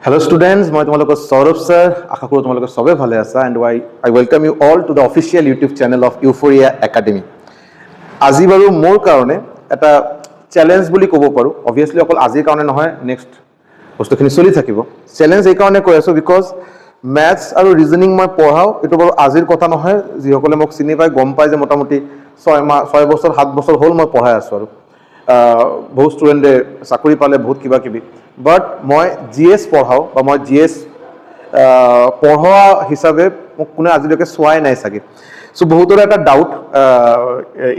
Hello students, মই তোমালোকৰ Sourav sir আশা কৰো তোমালোকে সবে ভালে আছা and I welcome you all to the official YouTube channel of Euphoria Academy. আজি বাৰু মোৰ কাৰণে এটা চ্যালেঞ্জ বুলি ক'ব পাৰো obviously অকল আজিৰ কাৰণে নহয় নেক্সট বস্তুখিনি চলি থাকিব চ্যালেঞ্জ এই কাৰণে কৈ আছো বিকজ ম্যাথছ আৰু ৰিজনিং মই পঢ়াও এটো বাৰু আজিৰ কথা নহয় যিসকলে মোক চিনি পায় গম পায় যে মোটামুটি 6 বছৰ 7 বছৰ হ'ল মই পঢ়াই আছো আৰু বহুত ষ্টুডেণ্টে চাকৰি পালে বহুত কিবা কিবি বাট মই জিএছ পঢ়াও বা মই জিএছ পঢ়োৱা হিচাপে মোক কোনে আজিলৈকে চোৱাই নাই চাগে সো বহুতৰে এটা ডাউট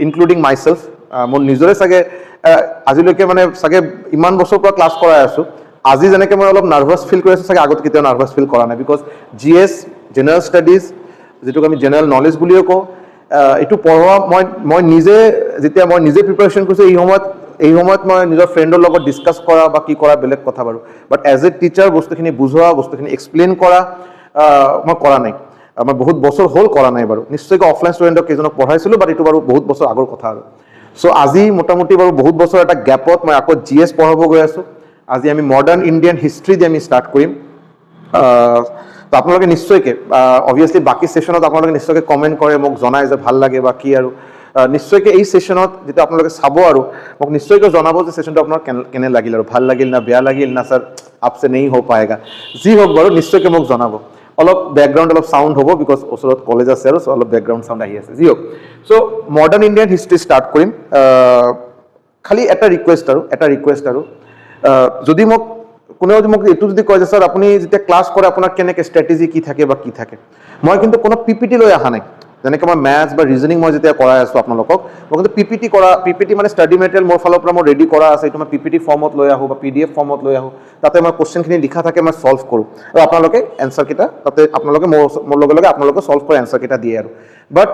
ইনক্লুডিং মাইসেলফ মোৰ নিজৰে চাগে আজিলৈকে মানে চাগে ইমান বছৰ পৰা ক্লাছ কৰাই আছো আজি যেনেকৈ মই অলপ নাৰ্ভাছ ফিল কৰি আছো চাগে আগত কেতিয়াও নাৰ্ভাছ ফিল কৰা নাই বিকজ জিএছ জেনাৰেল ষ্টাডিজ যেটোক আমি জেনাৰেল নলেজ বুলিও কওঁ এটু পঢ়োৱা মই নিজে যেতিয়া মই নিজে প্ৰিপাৰেচন কৰিছো এই সময়ত মই নিজৰ ফ্ৰেণ্ডৰ লগত ডিসকাস কৰা বা কি কৰা বেলেগ কথা বাৰু বাট এজ এ টিচাৰ বস্তুখিনি বুজোৱা বস্তুখিনি এক্সপ্লেইন কৰা মই কৰা নাই মই বহুত বছৰ হ'ল কৰা নাই বাৰু নিশ্চয়কৈ অফলাইন ষ্টুডেণ্টক কেইজনক পঢ়াইছিলো বাট এইটো বাৰু বহুত বছৰ আগৰ কথা আৰু সো আজি মোটামুটি বাৰু বহুত বছৰ এটা গ্যাপত মই আকৌ জিএছ পঢ়াব গৈ আছো আজি আমি মডাৰ্ণ ইণ্ডিয়ান হিষ্ট্ৰী দি আমি ষ্টাৰ্ট কৰিম তো আপোনালোকে নিশ্চয়কৈ অবভিয়াছলি বাকি সেশনত আপোনালোকে নিশ্চয়কৈ কমেন্ট কৰে মোক জনায় যে ভাল লাগে বা কি আৰু নিশ্চয়কৈ এই সেশনত যেটা আপোনালোকে চাব আৰু মোক নিশ্চয়কৈ জনাব যে সেশনটো আপোনাৰ কেনে লাগিল আৰু ভাল লাগিল না বেয়া লাগিল না স্যাৰ আপসে নেই हो पाएगा যি হোক বাৰু নিশ্চয়কৈ মোক জনাব অলপ ব্যাকগ্ৰাউণ্ড অলপ সাউন্ড হ'ব বিকজ ওচৰত কলেজ আছে আৰু অলপ ব্যাকগ্ৰাউণ্ড সাউন্ড আহি আছে যি হোক so modern Indian history start কৰিম খালি এটা ৰিকুৱেষ্ট আৰু যদি মোক কোনেও মোক এইটো যদি কয় যে স্যাৰ আপুনি যেতিয়া ক্লাছ কৰে আপোনাৰ কেনেকৈ ষ্ট্ৰেটেজি কি থাকে বা কি থাকে মই কিন্তু কোনো পিপিটি লৈ অহা নাই যেনেকৈ মই ম্যাথছ বা ৰিজনিং মই যেতিয়া কৰাই আছো আপোনালোকক মই কিন্তু পিপিটি মানে ষ্টাডি মেটেৰিয়েল মোৰ ফালৰ পৰা মই ৰেডি কৰা আছে এইটো মই পিপিটি ফৰ্মত লৈ আহো বা পিডিএফ ফৰ্মত লৈ আহো তাতে মই কোশ্চেনখিনি লিখা থাকে মই সলভ কৰোঁ আৰু আপোনালোকে এনসাৰ কেইটা তাতে আপোনালোকে মোৰ লগে আপোনালোকে সলভ কৰি এনসাৰ কেইটা দিয়ে আৰু বাট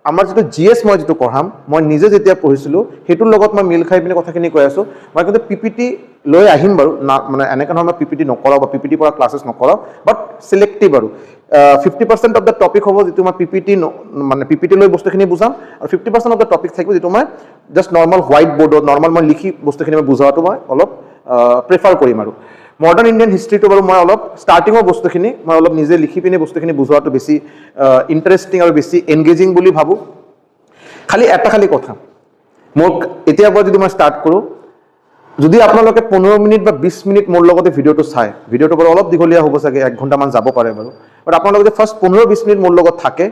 আমাৰ যেটো জিএছ মই যেটো পঢ়াম মই নিজে যেতিয়া পঢ়িছিলো হেতুৰ লগত মই মিল খাই পিনে কথাখিনি কৈ আছো মই কিন্তু পিপিটি লৈ আহিম বাৰু মানে এনেকা নহয় মই পিপিটি নকৰাও বা পিপিটি পৰা ক্লাसेছ নকৰাও বাট সিলেক্টিভ আৰু 50% অফ দ্য টপিক হ'ব যেটো মই পিপিটি মানে পিপিটি লৈ বস্তুখিনি বুজাম আৰু 50% অফ দ্য টপিক থাকিব যেটো মই জাস্ট নৰ্মাল হোৱাইট বোৰ্ডত নৰ্মাল মই লিখি বস্তুখিনি মই বুজাওটো মই অলপ প্ৰেফাৰ কৰিম আৰু মডাৰ্ণ ইণ্ডিয়ান হিষ্ট্ৰীটো বাৰু মই অলপ ষ্টাৰ্টিঙৰ বস্তুখিনি মই অলপ নিজে লিখি পিনে বস্তুখিনি বুজোৱাটো বেছি ইণ্টাৰেষ্টিং আৰু বেছি এনগেজিং বুলি ভাবো খালি কথা মোক এতিয়া পৰা যদি মই ষ্টাৰ্ট কৰোঁ যদি আপোনালোকে 15 মিনিট বা 20 মিনিট মোৰ লগতে ভিডিঅ'টো চাই ভিডিঅ'টো বাৰু অলপ দীঘলীয়া হ'ব চাগে 1 ঘণ্টামান যাব পাৰে বাৰু বাট আপোনালোকে যদি ফাৰ্ষ্ট 15-20 মিনিট মোৰ লগত থাকে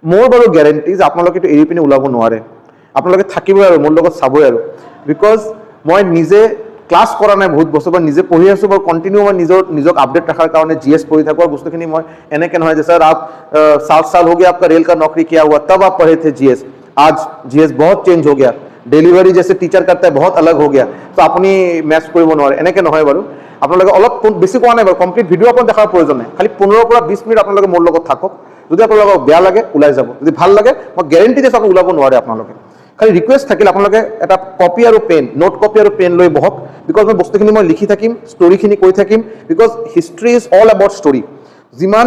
মোৰ বাৰু গ্যাৰান্টি যে আপোনালোকে এটো এৰি পিনে ওলাব নোৱাৰে আপোনালোকে থাকিবই আৰু মোৰ লগত চাবই আৰু বিকজ মই নিজে ক্লাছ কৰা নাই বহুত বছৰ বা নিজে পঢ়ি আছো বা কন্টিনিউ মই নিজক আপডেট ৰাখাৰ কাৰণে জিএস পঢ়ি থাকো আৰু বস্তুখিনি মই এনেকে নহয় যে স্যার आप 7 साल हो गया आपका रेल का नौकरी किया हुआ तब आप पढ़े थे जीएस आज जीएस बहुत चेंज हो गया डेलीवरी जैसे टीचर करता है बहुत अलग हो गया तो আপনি ম্যাথছ কৰিব নোৱাৰে এনেকে নহয় বাৰু আপোনালোকে অলপ বেছি কোৱা নাই বাৰু কমপ্লিট ভিডিঅ' আপোনাৰ দেখাৰ প্ৰয়োজন নাই খালি 15 পৰা 20 মিনিট আপোনালোকে মোৰ লগত থাকক যদি আপোনালোকক বেয়া লাগে ওলাই যাব যদি ভাল লাগে মই গ্যাৰান্টি দিছো আপুনি ওলাব নোৱাৰে আপোনালোকে খালি ৰিকুৱেষ্ট থাকিল আপোনালোকে এটা কপি আৰু পেন নোট কপি আৰু পেন লৈ বহক বিকজ মই বস্তুখিনি মই লিখি থাকিম ষ্টৰিখিনি কৈ থাকিম because history is all about story যিমান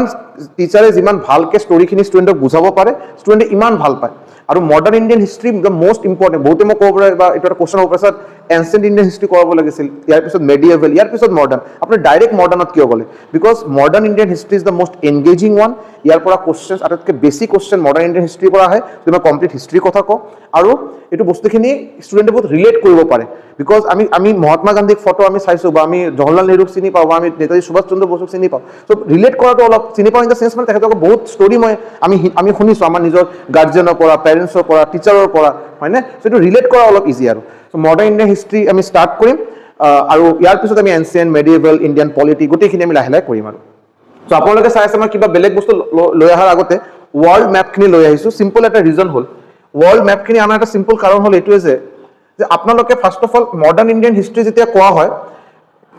টিচাৰে যিমান ভালকে ষ্টৰিখিনি ষ্টুডেণ্টক বুজাব পাৰে ষ্টুডেণ্টে ইমান ভাল পায় আৰু modern Indian history the most important বহুতে মোক ক'ব পাৰে বা এইটো এটা কোৱেশ্চন হ'ব পাৰে স্যাৰ এনচিয়েন্ট ইণ্ডিয়ান হিষ্ট্ৰী কৰাব লাগিছিল ইয়াৰ পিছত মেডিয়েভেল ইয়াৰ পিছত মডাৰ্ণ আপুনি ডাইৰেক্ট মডাৰ্ণত কিয় গ'লে because modern Indian history is the most engaging one year পৰা কোৱেশ্চন আটাইতকৈ বেছি কোৱেশ্চন মডাৰ্ণ ইণ্ডিয়ান হিষ্ট্ৰীৰ পৰা আহে যদি মই কমপ্লিট হিষ্ট্ৰীৰ কথা কওঁ আৰু এইটো বস্তুখিনি ষ্টুডেণ্টে বহুত ৰিলেট কৰিব পাৰে বিকজ আমি মহাত্মা গান্ধীক ফটো আমি চাইছো বা আমি জৱাহৰলাল নেহৰুক চিনি পাওঁ বা আমি নেতাজী সুভাষ চন্দ্ৰ বসুক চিনি পাওঁ চ' ৰিলেট কৰাটো অলপ চিনি পাওঁ ইন দ্য চেঞ্চ মানে তেখেতলোকৰ বহুত ষ্টৰি আমি শুনিছো আমাৰ নিজৰ গাৰ্জেনৰ পৰা পেৰেণ্টছৰ পৰা টিচাৰৰ পৰা হয়নে চ' এইটো ৰিলেট কৰা অলপ ইজি আৰু চ' মডাৰ্ণ ইণ্ডিয়ান হিষ্ট্ৰী আমি ষ্টাৰ্ট কৰিম আৰু ইয়াৰ পিছত আমি এনচিয়েন্ট মেডিয়েভেল ইণ্ডিয়ান পলিটি গোটেইখিনি আমি লাহে লাহে কৰিম আৰু চ' আপোনালোকে চাই আছে মই কিবা বেলেগ বস্তু লৈ অহাৰ আগতে ৱৰ্ল্ড মেপখিনি লৈ আহিছো চিম্পল এটা ৰিজন হ'ল ৱৰ্ল্ড মেপখিনি আমাৰ এটা চিম্পল কাৰণ হ'ল এইটোৱে যে আপোনালোকে first of all modern Indian history যেতিয়া কোৱা হয়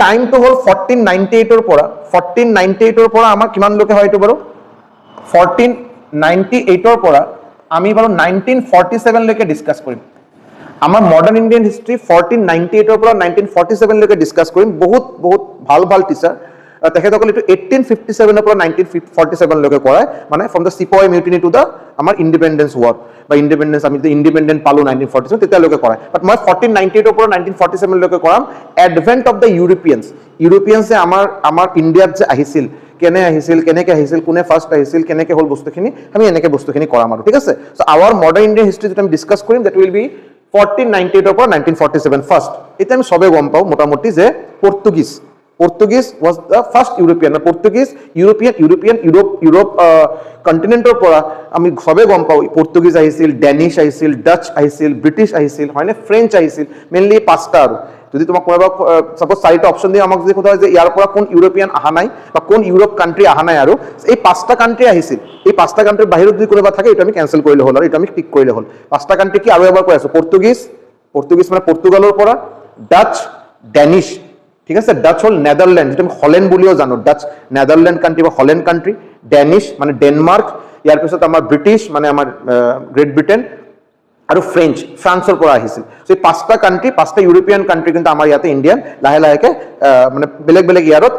টাইমটো হ'ল 1498 পৰা আমাৰ কিমানলৈকে হয় এইটো বাৰু 1498 পৰা আমি বাৰু 1947 লৈকে ডিসকাস কৰিম আমাৰ মডাৰ্ণ ইণ্ডিয়ান হিষ্ট্ৰী 1498 পৰা 1947 লৈকে ডিসকাস কৰিম বহুত ভাল টিচাৰ তেখেতসকলে এইটো 1857 পৰা 1947 লৈকে কৰায় মানে from the sepoy mutiny to the আমাৰ ইণ্ডিপেণ্ডেন্স ৱাৰ বা ইণ্ডিপেণ্ডেন্স আমি যে ইণ্ডিপেণ্ডেণ্ট পালো 1947 তেতিয়ালৈকে কৰায় বাট মই 1498 পৰা 1947 লৈকে কৰাম এডভেন্ট অফ দ্য ইউৰোপিয়ানছে আমাৰ ইণ্ডিয়াত যে আহিছিল কেনেকে আহিছিল কোনে ফাৰ্ষ্ট আহিছিল কেনেকে হ'ল বস্তুখিনি আমি এনেকে বস্তুখিনি কৰাম আৰু ঠিক আছে so our modern Indian history যেটা আমি ডিসকাস কৰিম দ্যাট উইল বি 1498 পৰা 1947 ফাৰ্ষ্ট এটা আমি সবে গম পাও মোটামুটি যে Portuguese was the first European. Europe continental pora. আমি সবে গম পাও পর্তুগিজ আহিছিল ড্যানিশ আহিছিল ডাচ আহিছিল ব্রিটিশ আহিছিল হয়নে ফ্রেঞ্চ আহিছিল মেইনলি পাঁচটা আৰু যদি তোমাক কোনোবা সাপোজ চাৰিটা অপশন দিয়ে আমাক যদি কোৱা হয় যে ইয়াৰ পৰা কোন ইউৰোপিয়ান আহা নাই বা কোন ইউৰোপ কান্ট্ৰি আহা নাই আৰু এই পাঁচটা কান্ট্ৰি আহিছিল এই পাঁচটা কান্ট্ৰিৰ বাহিৰত যদি কোনোবা থাকে এটা আমি ক্যান্সেল কৰিলে হ'ল আৰু এটা আমি পিক কৰিলে হ'ল পাঁচটা কান্ট্ৰি কি আৰু এবাৰ কৈ আছো পৰ্তুগিজ মানে পৰ্তুগালৰ পৰা ডাচ ড্যানিশ ঠিক আছে ডাচ হল নেদারল্যান্ড যেটা আমি হল্যান্ড বলিও জানো ডাচ নেদারল্যান্ড কান্ট্রি বা হল্যান্ড কান্ট্রি ড্যানিশ মানে ডেনমার্ক ইয়ার পিছত আমাৰ ব্ৰিটিশ মানে আমাৰ গ্ৰেট ব্ৰিটেন আৰু ফ্ৰান্সৰ পৰা আহিছিল সো এই পাঁচটা কান্ট্ৰি পাঁচটা ইউৰোপিয়ান কান্ট্ৰি কিন্তু আমাৰ ইয়াতে ইন্ডিয়ান লাহে লাহেকে মানে বেলেগ ইয়াৰত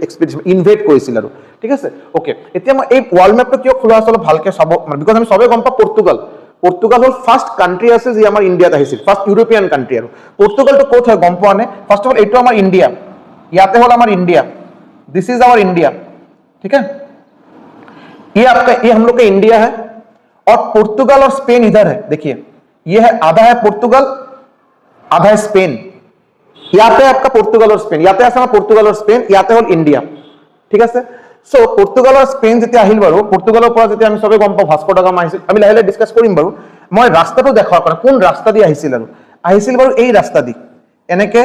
এক্সপেডিশন ইনভেট কৰিছিল আৰু ঠিক আছে ওকে এতিয়া মই এই ওয়ার্ল্ড ম্যাপটো কিয় খোলা আছে ভালকে চাব মানে বিকজ আমি সবে গম পাওঁ পর্তুগাল হল ফার্স্ট কান্ট্রি আছে যে আমার ইন্ডিয়াত আহিছিল ফার্স্ট ইউরোপিয়ান কান্ট্রি আৰু পৰ্তুগালটো কোত হয় গম পোৱা নে ফাৰ্স্ট অফ অল এইটো আমাৰ ইন্ডিয়া ইয়াতে হল আমাৰ India this is our India ठीक है ये हम लोग का इंडिया है और पोर्तुगाल और स्पेन इधर है देखिए ये है आधा है पोर्तुगाल आधा है स्पेन याते आपका पोर्तुगाल और स्पेन याते আছে पोर्तुगाल और स्पेन याते হল इंडिया ठीक আছে সো পর্তুগাল আর স্পেন যেতিয়া আহিল বাৰু পৰ্তুগালৰ পৰা যেতিয়া আমি সবে গম পাওঁ ভাস্কো ডা গামা আহিছিল আমি লাহে লাহে ডিসকাস কৰিম বাৰু মই ৰাস্তাটো দেখাও কাৰণ কোন ৰাস্তা দি আহিছিল আৰু আহিছিল বাৰু এই ৰাস্তা দি এনেকে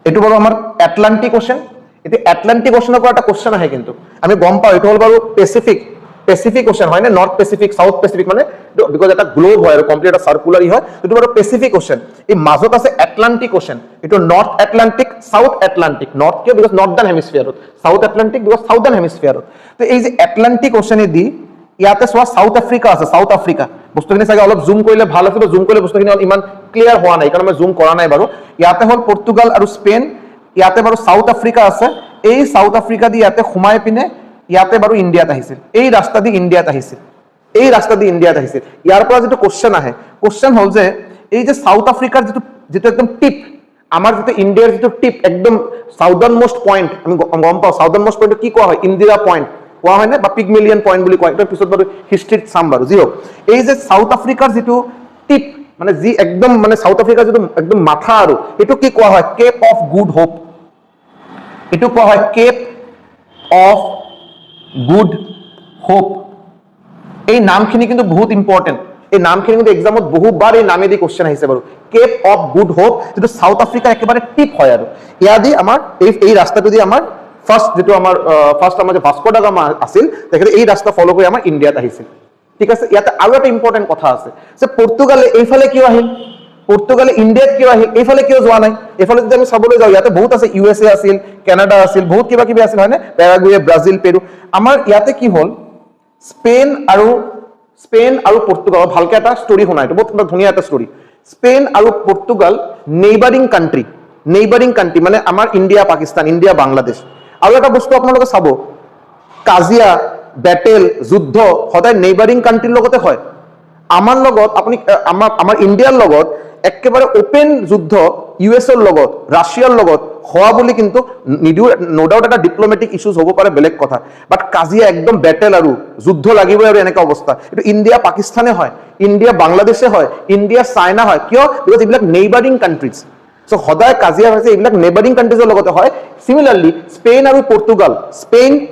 এটো বাৰু আমাৰ আটলান্টিক ওশেন এতে আটলান্টিক ওশেনৰ পৰা এটা কোশ্চেন আহে কিন্তু আমি গম পাওঁ এটো হল বাৰু পেসিফিক ওশেন হয় না নৰ্থ পেসিফিক সাউথ পেসিফিক মানে বিকজ এটা গ্লোব হয় আৰু কমপ্লিট এটা সাৰ্কুলাৰই হয় এটো বাৰু পেসিফিক ওশেন এই মাজত আছে আটলান্টিক ওশেন এটো north Atlantic south Atlantic north কে বিকজ নর্দার্ন হেমিস্ফিয়ারত সাউথ আটলান্টিক বিকজ সাউদার্ন হেমিস্ফিয়ারত তো এই যে আটলান্টিক ওশেনে দি ইয়াতে সোয়া সাউথ আফ্রিকা আছে সাউথ আফ্রিকা বস্তুখিনি চাগে অলপ জুম কৰিলে ভাল আছিল জুম কৰিলে বস্তুখিনি ইমান ক্লিয়াৰ হোৱা নাই কাৰণ মই জুম কৰা নাই বাৰু ইয়াতে হল পৰ্তুগাল আৰু স্পেন ইয়াতে বাৰু সাউথ আফ্ৰিকা আছে এই সাউথ আফ্ৰিকা দি ইয়াতে খুমাই পিনে ইয়াতে বাৰু ইন্ডিয়াত আহিছিল এই ৰাস্তা দি ইন্ডিয়াত আহিছিল ইয়াৰ পৰা যেটো কোশ্চেন আহে কোশ্চেন হল যে এই যে সাউথ আফ্ৰিকাৰ যেটো একদম টিপ আমাৰ যেটো ইন্ডিয়াৰ যেটো টিপ একদম সাউদাৰ্ন মোস্ট পয়েন্ট আমি গম পাওঁ সাউদাৰ্ন মোস্ট পয়েন্ট কি কোৱা হয় ইন্দিৰা পয়েন্ট কোৱা হয় না বা পিগমেলিয়ান পয়েন্ট বুলি কয় এটা পিছত বাৰু হিষ্ট্ৰীত চাম বাৰু জিও এই যে সাউথ আফ্ৰিকাৰ যেটো টিপ মানে যি একদম মানে সাউথ আফ্ৰিকাৰ যেটো একদম মাথা আৰু এটো কি কোৱা হয় কেপ অফ গুড হোপ এটো কোৱা হয় কেপ অফ গুড হোপ এই নামখিনি কিন্তু বহুত ইম্পর্টেন্ট এই নামখিনি কিন্তু এক্সামত বহুবার এই নামে দি কোশ্চেন আহিছে বাৰু কেপ অফ গুড হোপ যেটো সাউথ আফ্ৰিকা একেবাৰে টিপ হয় আৰু ইয়া দি আমাৰ এই ৰাস্তাটো দি আমাৰ ফাৰ্স্ট যেটো আমাৰ ফাৰ্স্ট আমাৰ যে ভাস্কো ডা গামা আছিল তেখেতে এই ৰাস্তা ফলো কৰি আমাৰ ইন্ডিয়াত আহিছিল ঠিক আছে ইয়াতে আৰু এটা ইম্পৰ্টেন্ট কথা আছে যে পৰ্তুগালে এইফালে কিয় আহিল পৰ্তুগালে ইন্ডিয়াত কিয় আহিল এইফালে কিয় যোৱা নাই এইফালে যদি আমি চাবলৈ যাওঁ ইয়াতে বহুত আছে ইউএসএ আছিল কানাডা আছিল বহুত কিবা কিবি আছিল হয়নে প্যারাগুয়ে ব্রাজিল পেৰু আমাৰ ইয়াতে কি হল স্পেন আৰু পৰ্তুগাল ভালকে এটা স্টোৰি শুনাই বহুত ধুনীয়া এটা স্টোৰি স্পেন আৰু পৰ্তুগাল নেইবাৰিং কান্ট্ৰি মানে আমাৰ ইন্ডিয়া পাকিস্তান ইন্ডিয়া বাংলাদেশ আৰু এটা বস্তু আপোনালোকে চাব কাজিয়া ব্যাটেল যুদ্ধ সদায় নেইবাৰিং কান্ট্ৰিৰ লগতে হয় আমাৰ লগত আপুনি আমাৰ ইন্ডিয়াৰ লগত একেবাৰে ওপেন যুদ্ধ ইউএসএৰ লগত ৰাছিয়াৰ লগত হওয়া বুলি কিন্তু নিদিও নো ডাউট এটা ডিপ্লোমেটিক ইস্যুজ হ'ব পাৰে বেলেগ কথা বাট কাজিয়া একদম ব্যাটেল আৰু যুদ্ধ লাগিবই আৰু এনেকা অৱস্থা এটো ইন্ডিয়া পাকিস্তানে হয় ইন্ডিয়া বাংলাদেশে হয় ইন্ডিয়া চাইনা হয় কিয় বিকজ এইবিলাক নেইবারিং কান্ট্রিজ সো সদায় কাজিয়া হৈছে এইবিলাক নেইবারিং কান্ট্ৰিজৰ লগতে হয় সিমিলাৰলি স্পেন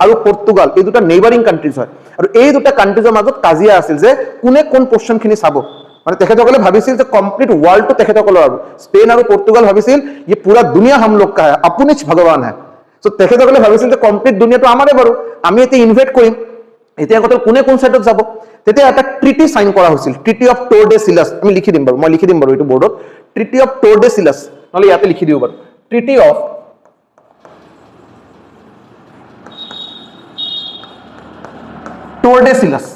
আৰু পৰ্তুগাল এই দুটা নেইবাৰিং কান্ট্ৰিজ হয় আৰু এই দুটা কান্ট্ৰিজৰ মাজত কাজিয়া আছিল যে কোনে কোন পোৰ্শনখিনি চাব মানে তেখেতসকলে ভাবিছিল যে কমপ্লিট ওয়াৰ্ল্ডটো তেখেতসকলৰ আৰু স্পেন আৰু পৰ্তুগাল ভাবিছিল ये पूरा दुनिया हम लोग का है আপুনিচ ভগৱান है সো তেখেতসকলে ভাবিছিল যে কমপ্লিট দুনিয়াটো আমাৰে বাৰু আমি এতে ইনভেট কৰিম এতিয়া কথা কোনে কোন সাইডত যাব তেতিয়া এটা ট্ৰিটি সাইন কৰা হৈছিল ট্ৰিটি অফ টৰ্ডেসিলাস আমি লিখি দিম বাৰু মই লিখি দিম বাৰু এইটো বোৰ্ডত ট্ৰিটি অফ টৰ্ডেসিলাস নহলে ইয়াতে লিখি দিও বাৰু ট্ৰিটি অফ টৰ্ডেসিলাস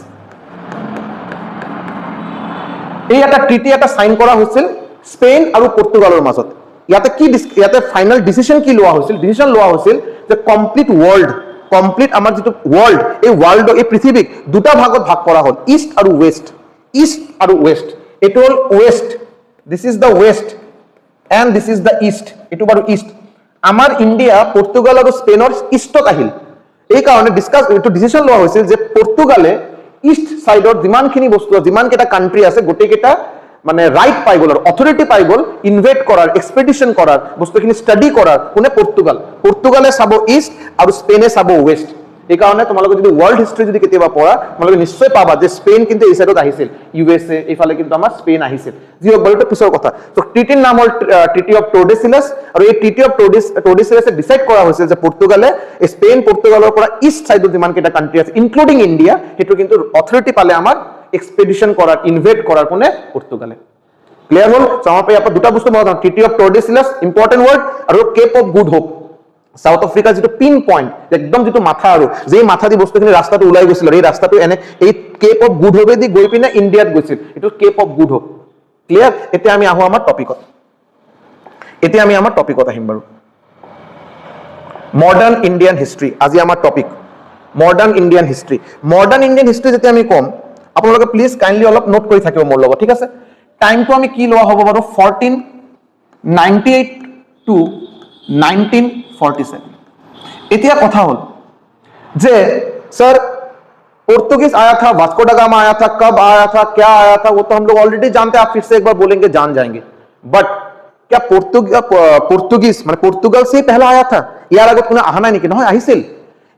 এই একটা ট্ৰিটি একটা সাইন কৰা হৈছিল স্পেন আৰু পৰ্তুগালৰ মাজত ইয়াতে কি ইয়াতে ফাইনাল ডিসিশন কি লোৱা হৈছিল ডিসিশন লোৱা হৈছিল যে কমপ্লিট আমাৰ যেটো ওয়াৰ্ল্ড এই ওয়াৰ্ল্ড এই পৃথিবীক দুটা ভাগত ভাগ কৰা হ'ল ইষ্ট আৰু ওয়েস্ট এটো হ'ল west this is the west and this is the east এটো বাৰু ইষ্ট আমাৰ ইন্ডিয়া পৰ্তুগাল আৰু স্পেনৰ ইষ্টত আহিল এই কাৰণে ডিসিশন লোৱা হৈছিল যে পৰ্তুগালে ইষ্ট সাইডৰ যিমানখিনি বস্তু যিমানকেইটা কান্ট্ৰি আছে গোটেইকেইটা মানে রাইট পাই গল অথরিটি পাই গল ইনভেট করার এক্সপেডিশন করার বস্তুখিনি স্টাডি করার কোনে পর্তুগালে চাব ইষ্ট আর স্পেনে চাব ওয়েস্ট এই কারণে তোমালোকে যদি ওয়ার্ল্ড হিস্ট্রি যদি কেতিয়াবা পড়া তোমালোকে নিশ্চয় পাবা যে স্পেন কিন্তু এই সাইডত আহিছিল ইউএসএ এইফালে কিন্তু আমাৰ স্পেন আহিছিল যি হোক বাৰু পিছৰ কথা তো ট্ৰিটিৰ নাম হ'ল ট্ৰিটি অফ টৰ্ডেছিলাছ আৰু এই ট্ৰিটি অফ টৰ্ডেছিলাছে ডিসাইড কৰা হৈছিল যে পৰ্তুগালে স্পেন পৰ্তুগালৰ পৰা ইষ্ট সাইডত যিমান কেইটা কান্ট্ৰি আছে ইনক্লুডিং ইন্ডিয়া হেতু কিন্তু অথৰিটি পালে আমাৰ এক্সপেডিশন করার ইনভেট করার কোনে পর্তুগালে ক্লিয়ার হল আমার পাই আপনার দুটা বস্তু মনে treaty of Tordesillas important word আর Cape of Good Hope South Africa যেটো পিন পয়েন্ট একদম যেটো মাথা আর যে মাথা দি বস্তুখিনি রাস্তাটো ওলাই গৈছিল এই রাস্তাটো এনে এই কেপ অফ গুড হোপে দি গৈ পিনে ইন্ডিয়াত গৈছিল এটো Cape of Good Hope clear এতিয়া আমি আহো আমাৰ টপিকত আহিম বাৰু মডাৰ্ন ইন্ডিয়ান হিস্ট্ৰি আজি আমাৰ টপিক মডাৰ্ন ইন্ডিয়ান হিস্ট্ৰি যেটা আমি কম আপোনালোকে প্লিজ কাইন্ডলি অলপ নোট কৰি থাকিব মোৰ লগত ঠিক আছে টাইমটো আমি কি লোৱা হ'ব বাৰু 1498 টু 1947 এতিয়া কথা হল যে सर पोर्तुगीज आया था वास्को डा गामा आया था कब आया था क्या आया था वो तो हम लोग ऑलरेडी जानते हैं आप फिर से एक बार बोलेंगे जान जाएंगे बट क्या पोर्तुगीज माने पोर्तुगाल से ही पहला आया था यार আগত কোনো আহা নাই নেকি নহয় আহিছিল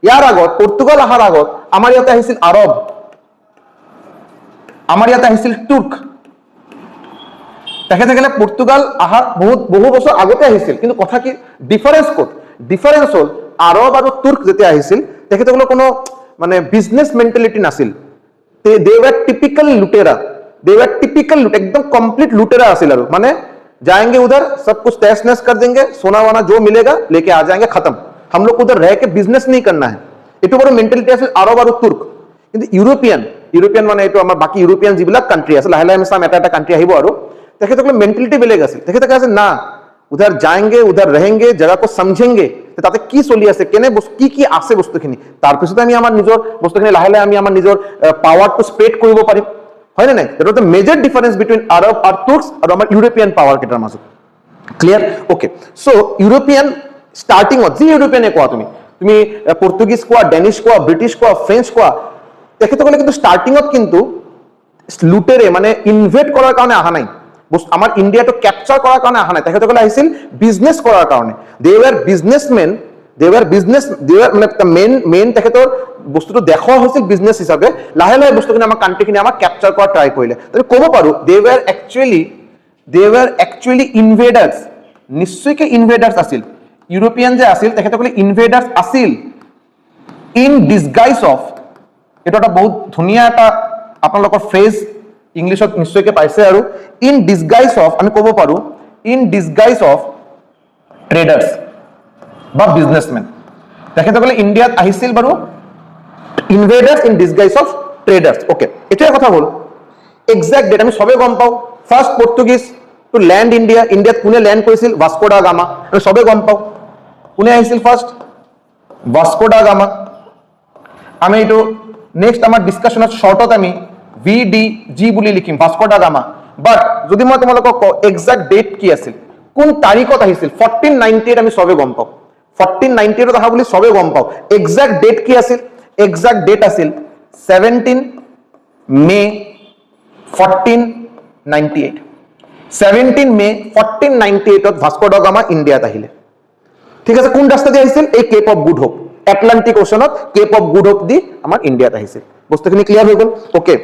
ইয়াৰ আগত পৰ্তুগাল আহাৰ আগত আমাৰ ইয়াতে আহিছিল আৰব আমার ইয়াতে আহিছিল তুর্ক দেখে গেলে পর্তুগাল আহা বহু বছর আগতে আহিছিল কিন্তু কথা কি ডিফারেন্স হল আরব আর তুর্ক যেতে আহিছিল তেখেতসকলৰ কোনো মানে বিজনেস মেন্টালিটি নাছিল দে ওয়াৰ টিপিক্যাল লুটেৰা एकदम कंप्लीट लुटेरा আছিল আৰু মানে जाएंगे उधर सब कुछ तहस नहस कर देंगे सोना वाना जो मिलेगा लेके आ जाएंगे खत्म हम लोग उधर रह के बिजनेस नहीं करना है এটো বড় মেন্টালিটি আছিল আরব আর তুর্ক কিন্তু ইউৰোপিয়ান মানে এটো আমাৰ বাকি ইউৰোপিয়ান যিবিলাক কান্ট্ৰি আছে লাহে লাহে সাম এটা কান্ট্ৰি আহিব আৰু তেখেতসকলৰ মেন্টালিটি বেলেগ আছিল তেখেতক আছে না उधर जाएंगे उधर रहेंगे जगह को समझेंगे তাতে কি চলি আছে কেনে কি আছে বস্তুখিনি তাৰ পিছতে আমি আমাৰ নিজৰ বস্তুখিনি লাহে লাহে আমি আমাৰ নিজৰ পাৱাৰটো স্প্ৰেড কৰিব পাৰিম হয় না নাই that is the major difference between Arab আৰ তুৰ্কস আৰু আমাৰ ইউৰোপিয়ান পাৱাৰ কেটাৰ মাজত clear okay so European starting যি ইউৰোপিয়ানে কোৱা তুমি পৰ্তুগীজ কোৱা ডেনিশ কোৱা ব্ৰিটিছ কোৱা ফ্ৰেঞ্চ কোৱা তেখেতসকলে কিন্তু স্টাৰ্টিংত কিন্তু লুটেৰে মানে ইনভেট কৰাৰ কাৰণে আহা নাই আমাৰ ইন্ডিয়াটো ক্যাপচাৰ কৰাৰ কাৰণে আহা নাই তেখেতসকলে আহিছিল বিজনেস কৰাৰ কাৰণে দে ওয়াৰ বিজনেসমেন মানে মেইন তেখেতৰ বস্তুটো দেখা হৈছিল বিজনেস হিচাপে লাহে লাহে বস্তুখিনি আমাৰ কান্ট্ৰিখিনি আমাৰ ক্যাপচাৰ কৰা ট্ৰাই কৰিলে তুমি ক'ব পাৰো দে ওয়াৰ একচুয়ালি ইনভেডাৰ্স নিশ্চয়কৈ ইনভেডাৰ্স আছিল ইউৰোপিয়ান যে আছিল তেখেতসকলে ইনভেডাৰ্স আছিল ইন ডিসগাইজ অফ এটা একটা বহুত ধুনিয়া একটা আপোনালোকৰ ফ্ৰেজ ইংলিশত নিশ্চয়কৈ পাইছে আৰু ইন ডিসগাইজ অফ আমি ক'ব পাৰো ইন ডিসগাইজ অফ ট্ৰেডাৰ্স বা বিজনেসমেন তেখেতসকলে ইন্ডিয়াত আহিছিল বাৰু ইনভেডাৰ্স ইন ডিসগাইজ অফ ট্ৰেডাৰ্স ওকে এটাই কথা হল এক্সাক্ট ডেট আমি সবে গম পাও ফার্স্ট পর্তুগিজ টু ল্যান্ড ইন্ডিয়াত কোনে ল্যান্ড কৰিছিল ভাস্কো ডা গামা আমি সবে গম পাও কোনে আহিছিল ফাৰ্স্ট ভাস্কো ডা গামা আমি এইটো নেক্সট আমাৰ ডিসকাশনত শর্টত আমি VDG বুলি লিখিম ভাস্কো ডা গামা বাট যদি মই তোমালোকক এক্সাক্ট ডেট কি আছিল কোন তাৰিখত আহিছিল 1498 আমি সবে গম পাও 1498 আহা বুলি সবে গম পাও এক্সাক্ট ডেট কি আছিল এক্সাক্ট ডেট আছিল 17 মে 1498 17 মে 1498 ভাস্কো ডা গামা ইন্ডিয়াত আহিলে ঠিক আছে কোন ৰাস্তা দি আহিছিল এই Cape of Good Hope Atlantic ওশনত কেপ অফ গুড হোপ দি আমাৰ ইন্ডিয়াত আহিছিল বস্তুখিনি ক্লিয়াৰ হৈ গল ওকে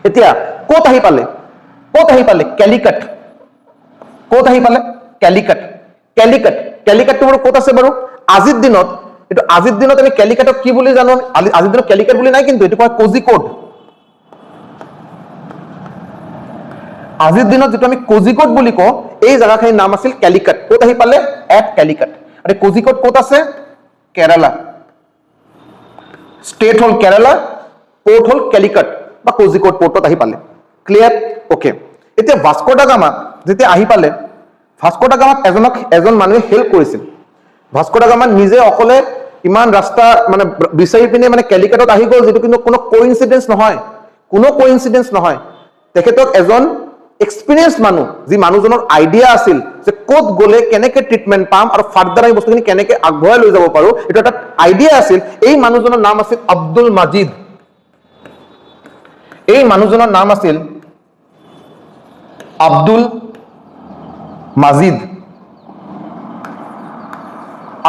এতিয়া ক'ত আহি পালে ক্যালিকট ক'ত আহি পালে ক্যালিকট তোমাৰ ক'ত আছে বাৰু আজিৰ দিনত আমি ক্যালিকটক কি বুলি জানো আজিৰ দিনত ক্যালিকট বুলি নাই কিন্তু এটো কয় কোজিকোড আজিৰ দিনত যেটো আমি কোজিকোড বুলি কওঁ এই জায়গাখিনিৰ নাম আছিল ক্যালিকট ক'ত আহি পালে এট ক্যালিকট আৰু কোজিকোড ক'ত আছে কেৰালা স্টেট হল কেৰালা পোর্ট হল ক্যালিকট বা কোজিকোড পোর্টত আহি পালে ক্লিয়ার ওকে এতিয়া ভাস্কো ডা গামা যেতিয়া আহি পালে ভাস্কো ডা গামাক এজন মানুহে হেল্প কৰিছিল ভাস্কো দা গামা নিজে অকলে ইমান ৰাস্তা মানে বিচাৰি পিনে মানে কেলিকাটত আহি গ'ল, যেটো কিন্তু কোনো কোইনসিডেন্স নহয়। তেখেতক এজন এক্সপিৰিয়েন্স মানুহ, যি মানুহজনৰ আইডিয়া আছিল যে ক'ত গ'লে কেনেকে ট্ৰিটমেন্ট পাম আৰু ফাৰ্দাৰ এই বস্তুখিনি কেনেকে আগবঢ়াই লৈ যাব পাৰো, এটা এটা আইডিয়া আছিল। এই মানুহজনৰ নাম আছিল আব্দুল মাজিদ। এই মানুহজনৰ নাম আছিল আব্দুল মাজিদ।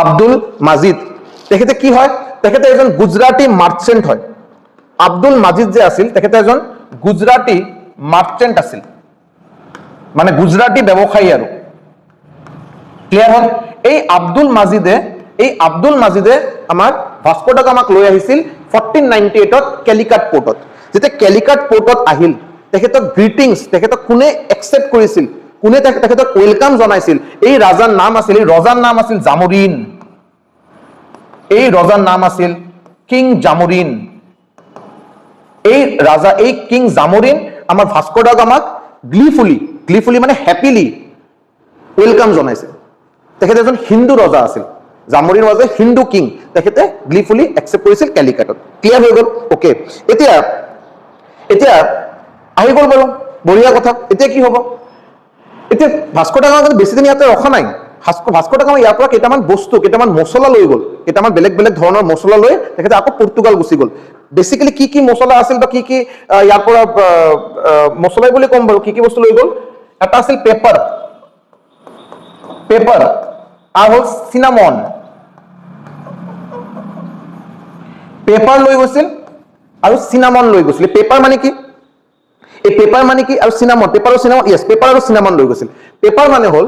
আব্দুল মাজিদ তেখেতে কি হয়? তেখেতে এজন গুজৰাটী মাৰ্চেন্ট হয়। আব্দুল মাজিদ যে আছিল তেখেতে এজন গুজৰাটী মাৰ্চেন্ট আছিল, মানে গুজৰাটী ব্যৱসায়ী আৰু। ক্লিয়াৰ হ'ল? এই আব্দুল মাজিদে আমাৰ ভাস্কো দা গামাক লৈ আহিছিল 1498ত কেলিকাট পোৰ্টত। যেতিয়া কেলিকাট পোৰ্টত আহিল, তেখেতক গ্ৰিটিংছ, তেখেতক কোনে একচেপ্ট কৰিছিল, কোনে তেখেতক ওয়েলকাম জনাইছিল? এই ৰজাৰ নাম আছিল জামোৰিন। এই ৰজাৰ নাম আছিল কিং জামোৰিন। এই কিং জামোৰিন আমাৰ ভাস্কো দা গামাক গ্লিফুলি মানে হ্যাপিলি ওয়েলকাম জনাইছে। তেখেতে এজন হিন্দু ৰজা আছিল। Zamorin was a Hindu king. তেখেতে গ্লিফুলি একচেপ্ট কৰিছিল কেলিকাটত। ক্লিয়াৰ হৈ গ'ল? ওকে, এতিয়া আহি গ'ল বাৰু, বঢ়িয়া কথা। এতিয়া কি হ'ব? এতিয়া ভাস্কো দা গামা বেছি দিন ইয়াতে ৰখা নাই। ভাস্কো দা গামা ইয়াৰ পৰা কেইটামান মছলা লৈ গ'ল, কেইটামান বেলেগ ধৰণৰ মছলা লৈ তেখেতে আকৌ পৰ্তুগাল গুচি গ'ল। বেসিক্যালি কি মছলা আছিল বা কি ইয়াৰ পৰা মছলাই বুলি ক'ম বাৰু, কি বস্তু লৈ গ'ল? এটা আছিল পেপাৰ আৰু হ'ল চিনামন। পেপাৰ লৈ গৈছিল আৰু চিনামন লৈ গৈছিল। পেপাৰ মানে কি? এই পেপাৰ মানে কি আৰু চিনামন, পেপাৰ আৰু চিনামন লৈ গৈছিল। পেপাৰ মানে হ'ল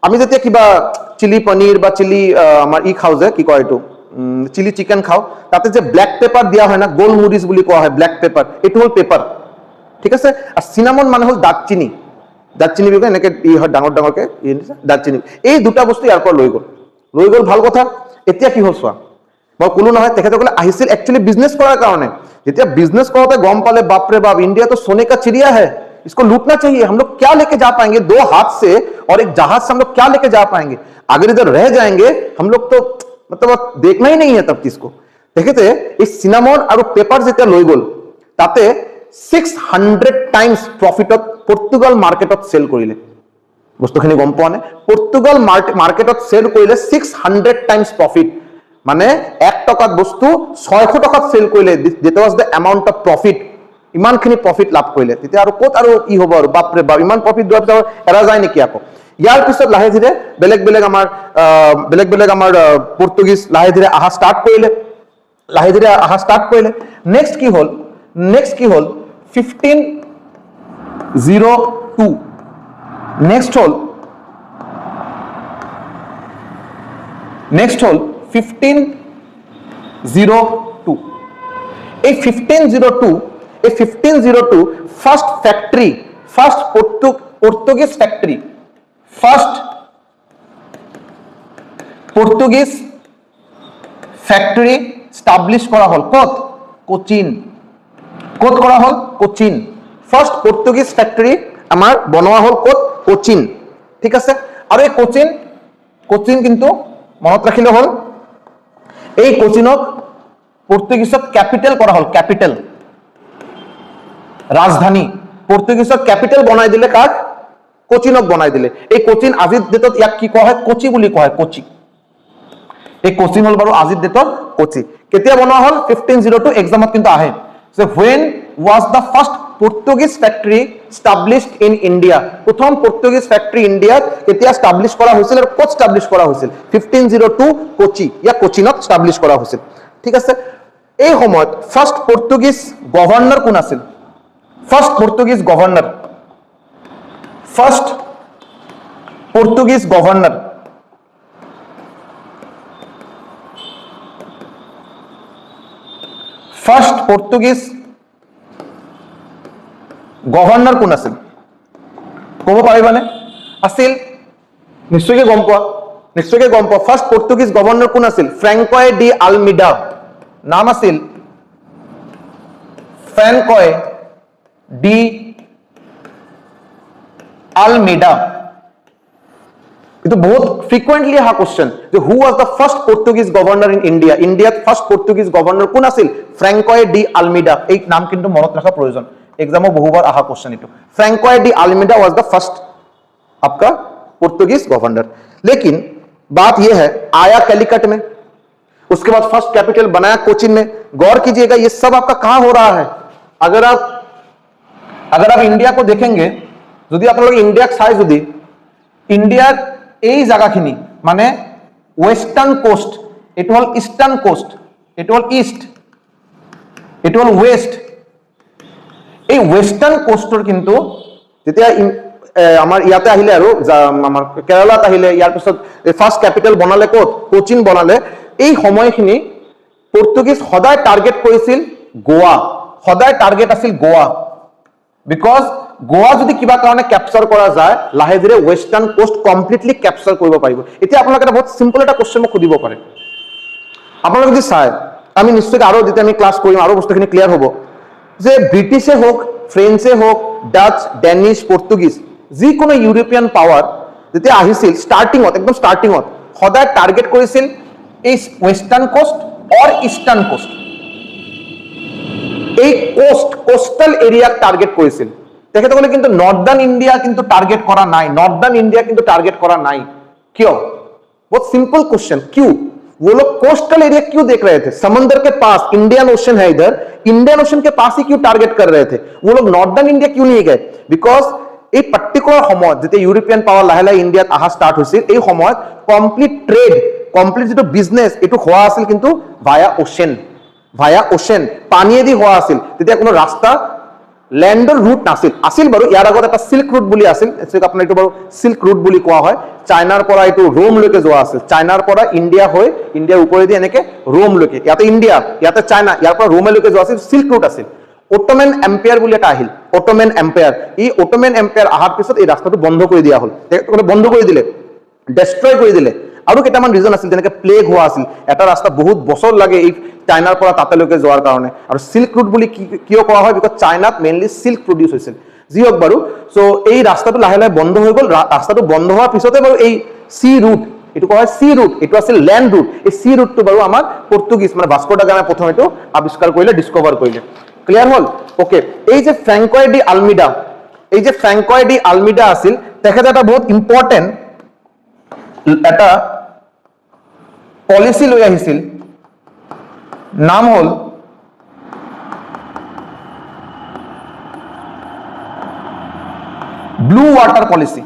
আমি যেতিয়া কিবা চিলি পনীৰ বা চিলি আমাৰ খাওঁ যে, কি কয় এইটো চিলি চিকেন খাওঁ, তাতে যে ব্লেক পেপাৰ দিয়া হয় না, গোলমৰিচ বুলি কোৱা হয়, ব্লেক পেপাৰ, এইটো হ'ল পেপাৰ। ঠিক আছে? আৰু চিনামন মানে হ'ল দাৰচিনি বুলি এনেকে হয়, ডাঙৰকে দাৰচিনি। এই দুটা বস্তু ইয়াৰ পৰা লৈ গ'ল, ভাল কথা। এতিয়া কি হ'ল চোৱা, মই ক'লো নহয় তেখেতসকলে আহিছিল একচুৱেলি বিজনেছ কৰাৰ কাৰণে। যেতিয়া বিজনেছ কৰোঁতে গম পালে বাপৰে বাপ, ইন্ডিয়া তো सोने का चिड़िया है, इसको लूटना चाहिए, हम लोग क्या लेके जा पाएंगे 2 हाथ से और एक जहाज से हम लोग क्या लेके जा पाएंगे, अगर इधर रह जाएंगे हम लोग तो मतलब देखना ही नहीं है तब किसको। তেখেতে এই চিনামন আৰু পেপাৰ যেতিয়া লৈ গ'ল, তাতে 600 টাইমছ প্ৰফিটত পৰ্তুগাল মাৰ্কেটত সেল কৰিলে। বস্তুখিনি গম পোৱা নে? পৰ্তুগাল মাৰ্কেটত সেল কৰিলে 600 টাইমছ প্ৰফিট, মানে 1 টকাত বস্তু 600 টকাত সেল কৰিলে। That was the amount of profit. ইমানখিনি প্ৰফিট লাভ কৰিলে। তেতিয়া আৰু ক'ত আৰু কি হ'ব আৰু, বাপৰে বাপ, ইমান প্ৰফিট যোৱাৰ পিছত এৰা যায় নেকি আকৌ? ইয়াৰ পিছত লাহে ধীৰে বেলেগ আমাৰ পৰ্তুগীজ লাহে ধীৰে আহা ষ্টাৰ্ট কৰিলে। নেক্সট কি হ'ল 1502। নেক্সট হ'ল 1502। এই 1502 ফার্স্ট পর্তুগিজ ফ্যাক্টরি স্টাবলিশ করা হল। কোচিন। ফার্স্ট পর্তুগিজ ফ্যাক্টরি আমার বনোয়া হল কোচিন। ঠিক আছে? আর এই কোচিন কিন্তু মনত রাখিলে হল, এই কোচিনক পর্তুগিজত ক্যাপিটাল করা হল। ক্যাপিটাল, রাজধানী। পর্তুগিজত ক্যাপিটাল বনাই দিলে কাক? কোচিনক বনাই দিলে। এই কোচিন আজিৰ ডেটত ইয়াক কি কোৱা হয়? কোচি বুলি কোৱা হয়, কোচি। এই কোচিন হল বাৰু আজিৰ ডেটত কোচি। কেতিয়া বনোৱা হল? 1502 এক্সামত কিন্তু আহে। So when was the first Portuguese factory established in India? প্রথম পর্তুগিজ ফ্যাক্টরি ইন্ডিয়াত কেতিয়া এস্টাবলিশ করা হয়েছিল আর ক'ত এস্টাবলিশ করা হয়েছিল? 1502 কোচি, ইয়া কোচিনত এস্টাবলিশ করা হয়েছিল। ঠিক আছে? এই সময়ত ফার্স্ট পর্তুগিজ গভর্নর কোন আছিল? ফার্স্ট পর্তুগিজ গভর্নর কোন আছিল? ক'ব পাৰিবানে? আছিল? নিশ্চয়কৈ গম পোৱা। ফাৰ্স্ট পৰ্তুগিজ গভৰ্নৰ কোন আছিল? ফ্ৰেংকয় ডি আলমিডা। নাম আছিল ফ্ৰেংকয় ডি আলমিডা। এইটো বহুত ফ্ৰিকুৱেণ্টলি অহা কোৱেশ্চন যে who was the first Portuguese governor in India, ইণ্ডিয়াত ফাৰ্ষ্ট পৰ্তুগিজ গভৰ্ণৰ কোন আছিল? ফ্ৰেংকয় ডি আলমিডা। এই নাম কিন্তু মনত ৰখা প্ৰয়োজন, এক্সামত বহুবাৰ অহা কোৱেশ্চন এইটো। François de Almeida was the first आपका पोर्तुगीज गवर्नर। लेकिन बात यह है आया कैलिकट में, उसके बाद फर्स्ट कैपिटल बनाया कोचिन में। गौर कीजिएगा ये सब आपका कहां हो रहा है? अगर आप इंडिया को देखेंगे, যদি আপোনালোকে ইন্ডিয়াক চাই, যদি ইন্ডিয়াৰ এই জায়গাখিনি মানে ওয়েস্টাৰ্ন কোস্ট, এটো হল ইস্টাৰ্ন কোস্ট, এটো হল ইস্ট, এটো হল ওয়েস্ট। এই ওয়েস্টাৰ্ন কোস্টৰ কিন্তু যেতিয়া আমাৰ ইয়াতে আহিলে আৰু আমাৰ কেৰালাত আহিলে, ইয়াৰ পিছত ফাৰ্ষ্ট ক্যাপিটেল বনালে ক'ত? কোচিন বনালে। এই সময়খিনি পৰ্তুগিজ সদায় টাৰ্গেট কৰিছিল গোৱা, সদায় টাৰ্গেট আছিল গোৱা। বিকজ গোৱা যদি কিবা কাৰণে ক্যাপচাৰ কৰা যায়, লাহে ধীৰে ওয়েস্টাৰ্ন কোস্ট কমপ্লিটলি ক্যাপচাৰ কৰিব পাৰিব। এতিয়া আপোনালোকে এটা বহুত সিম্পল এটা কোশ্চেন মোক সুধিব পাৰে। আপোনালোকে যদি চাই, আমি নিশ্চয় আৰু যেতিয়া আমি ক্লাছ কৰিম আৰু বস্তুখিনি ক্লিয়াৰ হ'ব যে ব্ৰিটিছে হোক, ফ্ৰেঞ্চে হোক, ডাচ, ডেনিছ, পৰ্তুগিজ, যিকোনো ইউৰোপিয়ান পাৱাৰ যেতিয়া আহিছিল ষ্টাৰ্টিঙত, একদম ষ্টাৰ্টিঙত সদায় টাৰ্গেট কৰিছিল এই western coast or eastern coast. এই কোস্টাল এরিয়াক টার্গেট করেছিল। তেখেতসকলে কিন্তু নর্দার্ন ইন্ডিয়া কিন্তু টার্গেট করা নাই, নর্দার্ন ইন্ডিয়া কিন্তু টার্গেट करा নাই। क्यों? बहुत सिंपल क्वेश्चन, क्यों? वो लोग कोस्टल एरिया क्यों देख रहे थे? समंदर के पास इंडियन ओशन है, इधर इंडियन ओशन के पास ही क्यों टार्गेट कर रहे थे? वो लोग नॉर्दर्न इंडिया क्यों नहीं गए? बिकॉज এই পার্টিকুলার সময়ত যেতিয়া ইউৰোপিয়ান পাৱাৰ লাহে লাহে ইণ্ডিয়াত আহা ষ্টাৰ্ট হৈছিল, এই সময়ত কমপ্লিট ট্ৰেড, কমপ্লিট যেটো বিজনেছ, এইটো হোৱা আছিল কিন্তু ভায়া ওশেন, পানীয়েদি হোৱা আছিল। তেতিয়া কোনো ৰাস্তা ল্যান্ডৰ ৰুট নাছিল, আছিল বাৰু ইয়াৰ আগত এটা সিল্ক ৰুট বুলি আছিল, আপোনাৰ এইটো বাৰু সিল্ক ৰুট বুলি কোৱা হয়। চাইনাৰ পৰা এইটো ৰোম লৈকে যোৱা আছিল, চাইনাৰ পৰা ইণ্ডিয়া হৈ ইণ্ডিয়াৰ ওপৰেদি এনেকে ৰোম লৈকে, ইয়াতে ইণ্ডিয়া, ইয়াতে চাইনা, ইয়াৰ পৰা ৰোমলৈকে যোৱা আছিল, সিল্ক ৰুট আছিল। অটোমেন এম্পায়াৰ বুলি এটা আহিল, অটোমেন এম্পায়াৰ। এই অটোমেন এম্পায়াৰ অহাৰ পিছত এই ৰাস্তাটো বন্ধ কৰি দিয়া হ'ল, বন্ধ কৰি দিলে, ডেষ্ট্ৰয় কৰি দিলে। আৰু কেইটামান ৰিজন আছিল, যেনেকে প্লেগ হোৱা আছিল, এটা ৰাস্তা বহুত বছৰ লাগে এই চাইনাৰ পৰা তাতেলৈকে যোৱাৰ কাৰণে। আৰু সিল্ক ৰুট বুলি কিয় কোৱা হয়? বিকজ চাইনাত মেইনলি সিল্ক প্ৰডিউচ হৈছিল। যি হওক বাৰু, চ' এই ৰাস্তাটো লাহে লাহে বন্ধ হৈ গ'ল। ৰাস্তাটো বন্ধ হোৱাৰ পিছতে বাৰু এই সি ৰুট, এইটো কোৱা হয় সি ৰুট, এইটো আছিল ল্যান্ড ৰুট। এই সি ৰুটটো বাৰু আমাৰ পৰ্তুগিজ মানে ভাস্কো ডা গামাই প্ৰথম এইটো আৱিষ্কাৰ কৰিলে, ডিস্কভাৰ কৰিলে। ক্লিয়াৰ হ'ল? ওকে, এই যে ফ্ৰেংকয় ডি আলমিডা, এই যে ফ্ৰেংকয় ডি আলমিডা আছিল, তেখেতে এটা বহুত ইম্পৰ্টেণ্ট এটা পলিচি লৈ আহিছিল, নাম হল ব্লু वाटर पॉलिसी।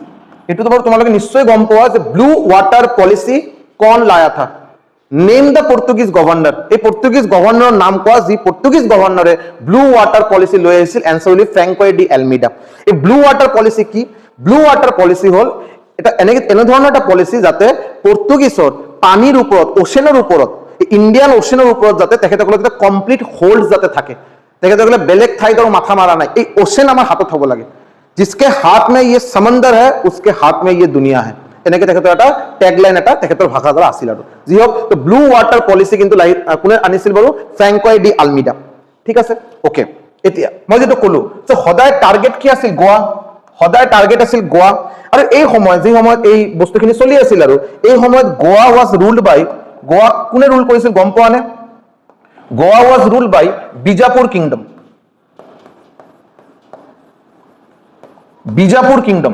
এইটো তো তোমালোকে নিশ্চয় গম পোৱা যে ব্লু वाटर पॉलिसी কোন লায়া থা? Name the Portuguese governor. এই পৰ্তুগিজ গভৰ্ণৰৰ নাম কোৱা, যি পৰ্তুগিজ গভৰ্ণৰে ব্লু वाटर पॉलिसी লৈ আহিছিল, এনসাৰ হল ফ্ৰেংকয় ডি আলমিডা। এই ব্লু वाटर पॉलिसी কি? ব্লু वाटर पॉलिसी হল এটা এনে ধৰণৰ এটা পলিচি যাতে পৰ্তুগিজৰ পানীৰ ওপৰত, ওশেনৰ ওপৰত, ইন্ডিয়ান ওশেনৰ ওপৰত যাতে তেখেতসকলৰ যাতে কমপ্লিট হোল্ড যাতে থাকে, তেখেতসকলে বেলেগ ঠাইত আৰু মাথা মাৰা নাই। এই ওশেন আমাৰ হাতত হ'ব লাগে। जिसके हाथ में ये समंदर है उसके हाथ में ये दुनिया है, এনেকে তেখেতৰ এটা ট্যাগলাইন এটা তেখেতৰ ভাষা দ্বাৰা আছিল। আৰু যি হোক, তো ব্লু वाटर পলিচি কিন্তু কোনে আনিছিল বাৰু? ফ্ৰেংকয় ডি আলমিডা। ঠিক আছে, ওকে। এতিয়া মই যেটো কলো যে সদায় টাৰ্গেট কি আছিল? গোৱা, সদায় টাৰ্গেট আছিল গোৱা। আৰু এই সময়ত, যি সময়ত এই বস্তুখিনি চলি আছিল, আৰু এই সময়ত গোৱা ওয়াজ ৰুলড বাই, গোৱা কোনে ৰুল কৰিছিল গম পোৱা নে? গোৱা ওয়াজ ৰুলড বাই বিজাপুৰ কিংডম, বিজাপুৰ কিংডম।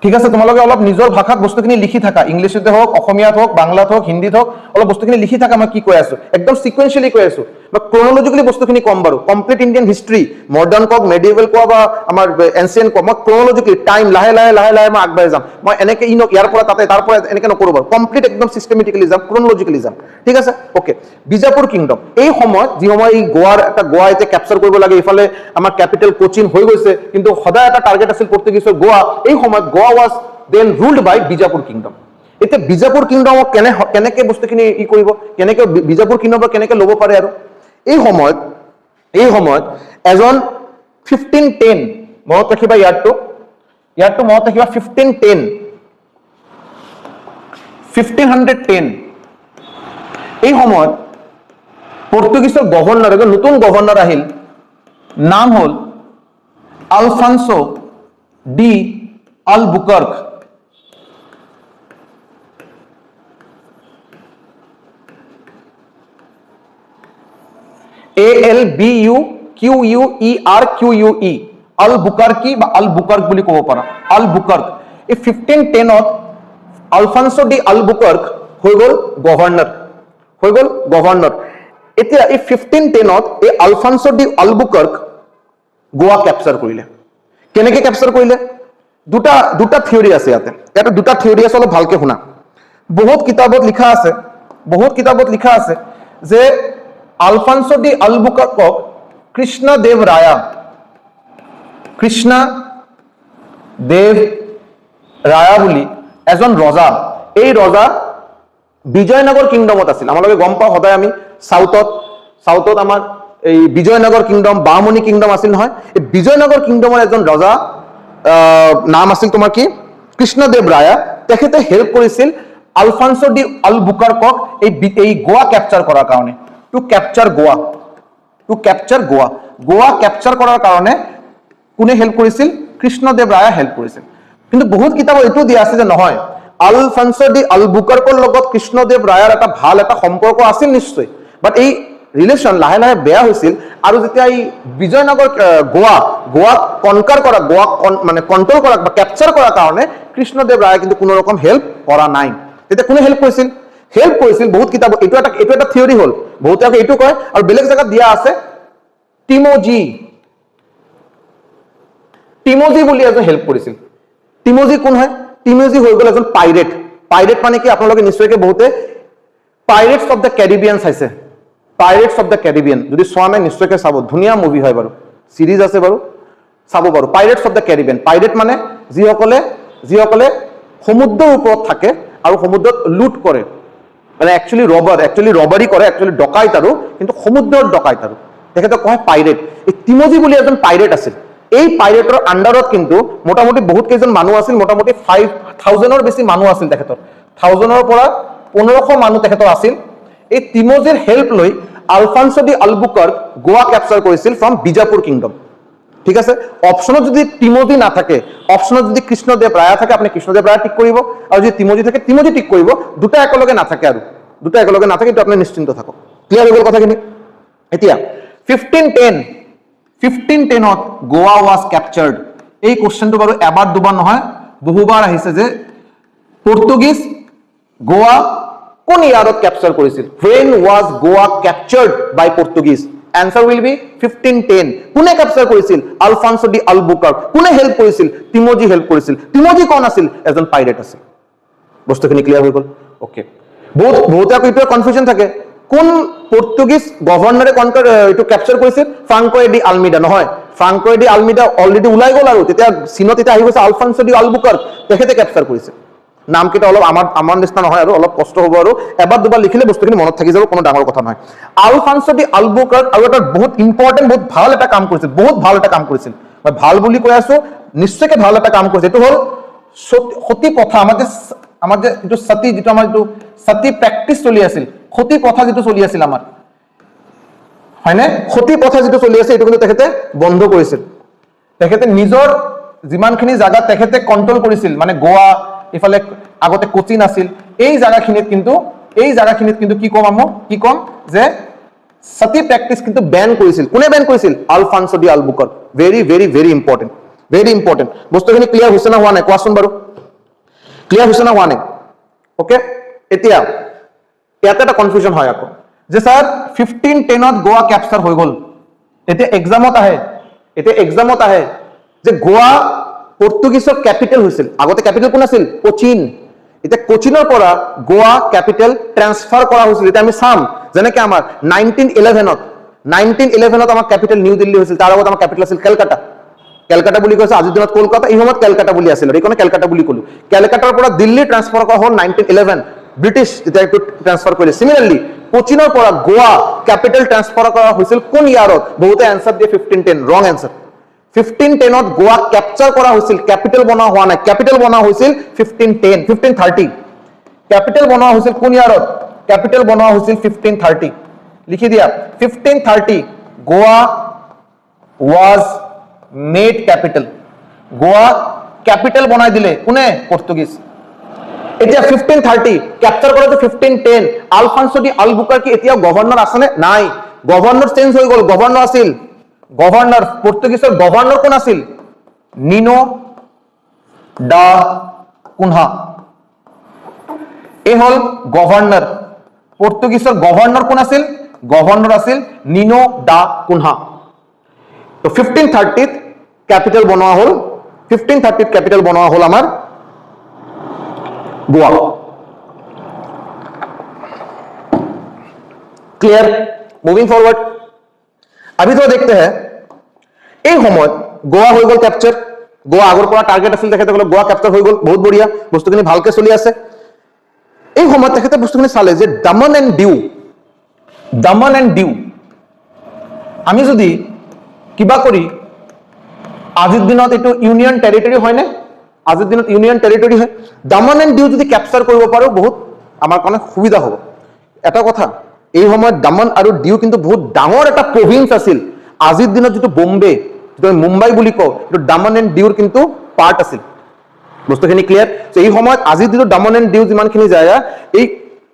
ঠিক আছে, তোমালোকে অলপ নিজৰ ভাষাত বস্তুখিনি লিখি থাকা, ইংলিছতে হোক, অসমীয়াত হোক, বাংলাত হোক, হিন্দীত হোক, অলপ বস্তুখিনি লিখি থাকা। মই কি কৈ আছো একদম সিকুৱেন্সিয়ালি কৈ আছো, মই ক্ৰনলজিক্যালি বস্তুখিনি কম বাৰু। কমপ্লিট ইণ্ডিয়ান হিষ্ট্ৰী, মডাৰ্ণ কক, মেডিয়েভেল কোৱা বা আমাৰ এনচিয়েন্ট কোৱা, মই ক্ৰনলজিক্যালি টাইম লাহে লাহে লাহে লাহে মই আগবাঢ়ি যাম। মই এনেকে ইয়াৰ পৰা তাতে, তাৰ পৰা এনেকে নকৰো বাৰু, কমপ্লিট একদম সিস্টেমেটিক্যালি যাম, ক্ৰনলজিক্যালি যাম। ঠিক আছে, ওকে। বিজাপুৰ কিংডম এই সময়ত, যি সময় এই গোৱাৰ এটা গোৱা এতিয়া ক্যাপচাৰ কৰিব লাগে, ইফালে আমাৰ ক্যাপিটেল কোচিন হৈ গৈছে, কিন্তু সদায় এটা টাৰ্গেট আছিল পৰ্তুগিজৰ গোৱা। এই সময়ত গোৱা ওয়াজ দেন ৰুলড বাই বিজাপুৰ কিংডম। এতিয়া বিজাপুৰ কিংডমক কেনেকে বস্তুখিনি ই কৰিব, কেনেকে বিজাপুৰ কিংডমৰ কেনেকে ল'ব পাৰে? আৰু এই সময়ত এজন 1510, মনত ৰাখিবা ইয়াৰটো মনত ৰাখিবা, 1510 এই সময়ত পৰ্তুগিজৰ গভৰ্ণৰ, এজন নতুন গভৰ্ণৰ আহিল, নাম হল আলফানসো ডি আলবুকাৰ্ক। ALBUQUERQUE আল-বুকাৰ্কি বা আল-বুকাৰ্ক বুলি ক'ব পাৰা আল-বুকাৰ্ক এই 1510ত আলফানসো ডি আল-বুকাৰ্ক হৈ গ'ল গভৰ্ণৰ এতিয়া এই 1510ত এই আলফানসো ডি আল-বুকাৰ্ক গোৱা ক্যাপচাৰ কৰিলে কেনেকৈ ক্যাপচাৰ কৰিলে দুটা থিওৰি আছে ইয়াতে দুটা থিওৰি আছে অলপ ভালকে শুনা বহুত কিতাবত লিখা আছে যে আলফানসো ডি আল-বুকাৰ্কক কৃষ্ণদেৱ ৰায়া বুলি এজন ৰজা এই ৰজা বিজয়নগৰ কিংডমত আছিল আমালোকে গম পাওঁ সদায় আমি সাউথত আমাৰ এই বিজয়নগৰ কিংডম বামনি কিংডম আছিল নহয় এই বিজয়নগৰ কিংডমৰ এজন ৰজা নাম আছিল তোমাৰ কি কৃষ্ণদেৱ ৰায়া তেখেতে হেল্প কৰিছিল আলফানসো ডি আল-বুকাৰ্কক এই গোৱা ক্যাপচাৰ কৰাৰ কাৰণে টু ক্যাপচাৰ গোৱা ক্যাপচাৰ কৰাৰ কাৰণে কোনে হেল্প কৰিছিল কৃষ্ণদেৱ ৰায়া হেল্প কৰিছিল কিন্তু বহুত কিতাবত এইটো দিয়া আছে যে নহয় আলফানসো ডি আল-বুকাৰ্কৰ লগত কৃষ্ণদেৱ ৰায়াৰ এটা ভাল এটা সম্পৰ্ক আছিল নিশ্চয় বাট এই ৰিলেশ্যন লাহে লাহে বেয়া হৈছিল আৰু যেতিয়া এই বিজয়নগৰ গোৱা কনকাৰ কৰা গোৱা মানে কন্ট্ৰোল কৰা বা ক্যাপচাৰ কৰাৰ কাৰণে কৃষ্ণদেৱ ৰায়া কিন্তু কোনো ৰকম হেল্প কৰা নাই তেতিয়া কোনে হেল্প কৰিছিল বহুত কিতাবত এইটো এটা থিওৰি হ'ল বহুতে আকৌ এইটো কয় আৰু বেলেগ জায়গাত দিয়া আছে টিমোজি বুলি এজন হেল্প কৰিছিল টিমোজি কোন হয় টিমোজি হৈ গ'ল এজন পাইৰেট মানে কি আপোনালোকে নিশ্চয়কৈ বহুতে পাইৰেটছ অফ দ্য কেৰিবিয়ান চাইছে পাইৰেটছ অফ দ্য কেৰিবিয়ান যদি চোৱা নাই নিশ্চয়কৈ চাব ধুনীয়া মুভি হয় বাৰু সিৰিজ আছে বাৰু চাব বাৰু pirates of the Caribbean pirate মানে যিসকলে সমুদ্ৰৰ ওপৰত থাকে আৰু সমুদ্ৰত লুট কৰে মানে একচুৱেলি ৰবাৰী কৰে একচুৱেলি ডকাইত আৰু কিন্তু সমুদ্ৰৰ ডকাইত আৰু তেখেতক কয় পাইৰেট এই টিমোজি বুলি এজন পাইৰেট আছিল এই পাইৰেটৰ আন্ডাৰত কিন্তু মোটামুটি বহুত কেইজন মানুহ আছিল মোটামুটি 5000ৰ বেছি মানুহ আছিল তেখেতৰ 1000ৰ পৰা 1500 মানুহ তেখেতৰ আছিল এই টিমোজিৰ হেল্প লৈ আলফানসো ডি আল-বুকাৰ্ক গোৱা ক্যাপচাৰ কৰিছিল ফ্ৰম বিজাপুৰ কিংডম ঠিক আছে অপশনত যদি টিমোজি না থাকে অপশনত যদি কৃষ্ণদেৱ ৰায়া থাকে আপুনি কৃষ্ণদেৱ ৰায়া টিক কৰিব আৰু যদি টিমোজি থাকে টিমোজি টিক কৰিব দুটা একেলগে নাথাকে এইটো আপুনি নিশ্চিন্ত থাকক ক্লিয়াৰ হৈ গ'ল কথাখিনি এতিয়া 1510ত গোৱা ওয়াজ ক্যাপচাৰ্ড এই কোশ্চেনটো বাৰু এবাৰ দুবাৰ নহয় বহুবাৰ আহিছে যে পৰ্তুগিজ গোৱা কোন ইয়াৰত ক্যাপচাৰ কৰিছিল when was goa captured by portuguese answer will be 1510 কোনে ক্যাপচাৰ কৰিছিল আলফানসো ডি আল-বুকাৰ্ক কোনে হেল্প কৰিছিল টিমোজি হেল্প কৰিছিল টিমোজি কোন আছিল এজন পাইৰেট আছিল বস্তুখিনি ক্লিয়াৰ হৈ গ'ল ওকে বহুত আকৌ এইটো কনফিউজন থাকে কোন পৰ্তুগিজ গভৰ্ণৰে এইটো ক্যাপচাৰ কৰিছিল ফ্ৰাংকো ডি আলমিডা নহয় ফ্ৰাংকো ডি আলমিডা অলৰেডি ওলাই গ'ল আৰু তেতিয়া চিনত আহি গৈছে আলফানসো ডি আল-বুকাৰ্ক তেখেতে ক্যাপচাৰ কৰিছে নাম কেইটা অলপ আমাৰ নিচিনা নহয় আৰু অলপ কষ্ট হ'ব আৰু এবাৰ দুবাৰ লিখিলে বস্তুখিনি মনত থাকি যাব কোনো ডাঙৰ কথা নহয় আলফানসো ডি আল-বুকাৰ্ক আৰু এটা বহুত ইম্পৰ্টেণ্ট বহুত ভাল এটা কাম কৰিছিল মই ভাল বুলি কৈ আছো নিশ্চয়কৈ ভাল এটা কাম কৰিছে এইটো হ'ল সতী প্ৰথা আমাৰ যে এইটো সতী প্ৰেক্টিছ চলি আছিল সতী প্ৰথা যিটো চলি আছিল আমাৰ হয়নে সতী প্ৰথা যিটো চলি আছে এইটো কিন্তু তেখেতে বন্ধ কৰিছিল তেখেতে নিজৰ যিমানখিনি জায়গা তেখেতে কন্ট্ৰোল কৰিছিল মানে গোৱা ইফালে আগতে কোচিন আছিল এই জায়গাখিনিত কিন্তু কি কম যে সতী প্ৰেক্টিছ কিন্তু বেন কৰিছিল কোনে বেন কৰিছিল আলফানসো ডি আল-বুকাৰ্ক ভেৰি ইম্পৰ্টেণ্ট বস্তুখিনি ক্লিয়াৰ হৈছে না হোৱা নাই কোৱাচোন বাৰু ক্লিয়াৰ হৈছে না হোৱা নাই ওকে এতিয়া ইয়াতে এটা কনফিউজন হয় আকৌ যে স্যাৰ 1510ত গোৱা ক্যাপচাৰ হৈ গ'ল এতিয়া এক্সামত আহে যে গোৱা পৰ্তুগিজৰ ক্যাপিটেল হৈছিল আগতে ক্যাপিটেল কোন আছিল কোচিন এতিয়া কোচিনৰ পৰা গোৱা ক্যাপিটেল ট্ৰান্সফাৰ কৰা হৈছিল এটা আমি চাম যেনেকৈ আমাৰ 1911ত আমাৰ ক্যাপিটেল নিউ দিল্লী হৈছিল তাৰ আগত আমাৰ ক্যাপিটেল আছিল কেলকাতা বুলি কৈছে আজিৰ দিনত কলকাতা এই সময়ত কেলকাতা বুলি আছিল এইকাৰণে কেলকাতা বুলি ক'লো কেলকাতাৰ পৰা দিল্লী ট্ৰান্সফাৰ কৰা হ'ল 1911 ব্ৰিটিছ যেতিয়া এইটো ট্ৰান্সফাৰ কৰিলে সিমিলাৰলি কোচিনৰ পৰা গোৱা ক্যাপিটেল ট্ৰান্সফাৰ কৰা হৈছিল কোন ইয়াৰত বহুতে আনসাৰ দিয়ে 1510 ৰং আনসাৰ 1510ত গোৱা ক্যাপচাৰ কৰা হৈছিল ক্যাপিটেল বনোৱা হোৱা নাই ক্যাপিটেল বনোৱা হৈছিল 1530 ক্যাপিটেল বনোৱা হৈছিল কোন ইয়াৰত ক্যাপিটেল বনোৱা হৈছিল 1530 লিখি দিয়া 1530 Goa was made capital Goa capital বনাই দিলে কোনে পৰ্তুগিজ এতিয়া 1530 ক্যাপচাৰ কৰাটো 1510 আলফানসো ডি আল-বুকাৰ্ক এতিয়াও গভৰ্ণৰ আছে নে নাই গভৰ্ণৰ চেঞ্জ হৈ গ'ল, গভৰ্ণৰ আছিল গভৰ্ণৰ, পৰ্তুগীজৰ গভৰ্ণৰ কোন আছিল? নিনো ডা কুনহা। এই হল গভৰ্ণৰ, পৰ্তুগীজৰ গভৰ্ণৰ কোন আছিল? গভৰ্ণৰ আছিল নিনো ডা কুনহা। তো 1530 ক্যাপিটাল বনোৱা হল, 1530 ক্যাপিটাল বনোৱা হল আমাৰ গোৱা। क्लियर? मूविंग फॉरवर्ड, अभी तो देखते हैं এই সময়ত গোয়া হৈ গল ক্যাপচার, গোয়া আগৰ পৰা টাৰ্গেট আছিল তেখেতসকলৰ, গোয়া ক্যাপচার হৈ গল, বহুত বঢ়িয়া, বস্তুখিনি ভালকে চলি আছে। এই সময়ত তেখেতে বস্তুখিনি চালে যে Daman and due, Daman and ডিউ আমি যদি কিবা কৰি আজিৰ দিনত এইটো ইউনিয়ন টেৰিটৰি হয় নে? আজিৰ দিনত ইউনিয়ন টেৰিটৰি হয়। দামন এন্ড ডিউ যদি ক্যাপচাৰ কৰিব পাৰো বহুত আমাৰ কাৰণে সুবিধা হ'ব। এটা কথা, এই সময়ত দামন আৰু ডিউ কিন্তু বহুত ডাঙৰ এটা প্ৰভিন্স আছিল। আজিৰ দিনত যেটো বম্বে, যেটো মুম্বাই বুলি কওঁ, এটো দামন এন্ড ডিউৰ কিন্তু পাৰ্ট আছিল। বস্তুখিনি ক্লিয়াৰ? সো এই সময়ত আজিৰ দিনত দামন এন্ড ডিউ যিমানখিনি জায়গা, এই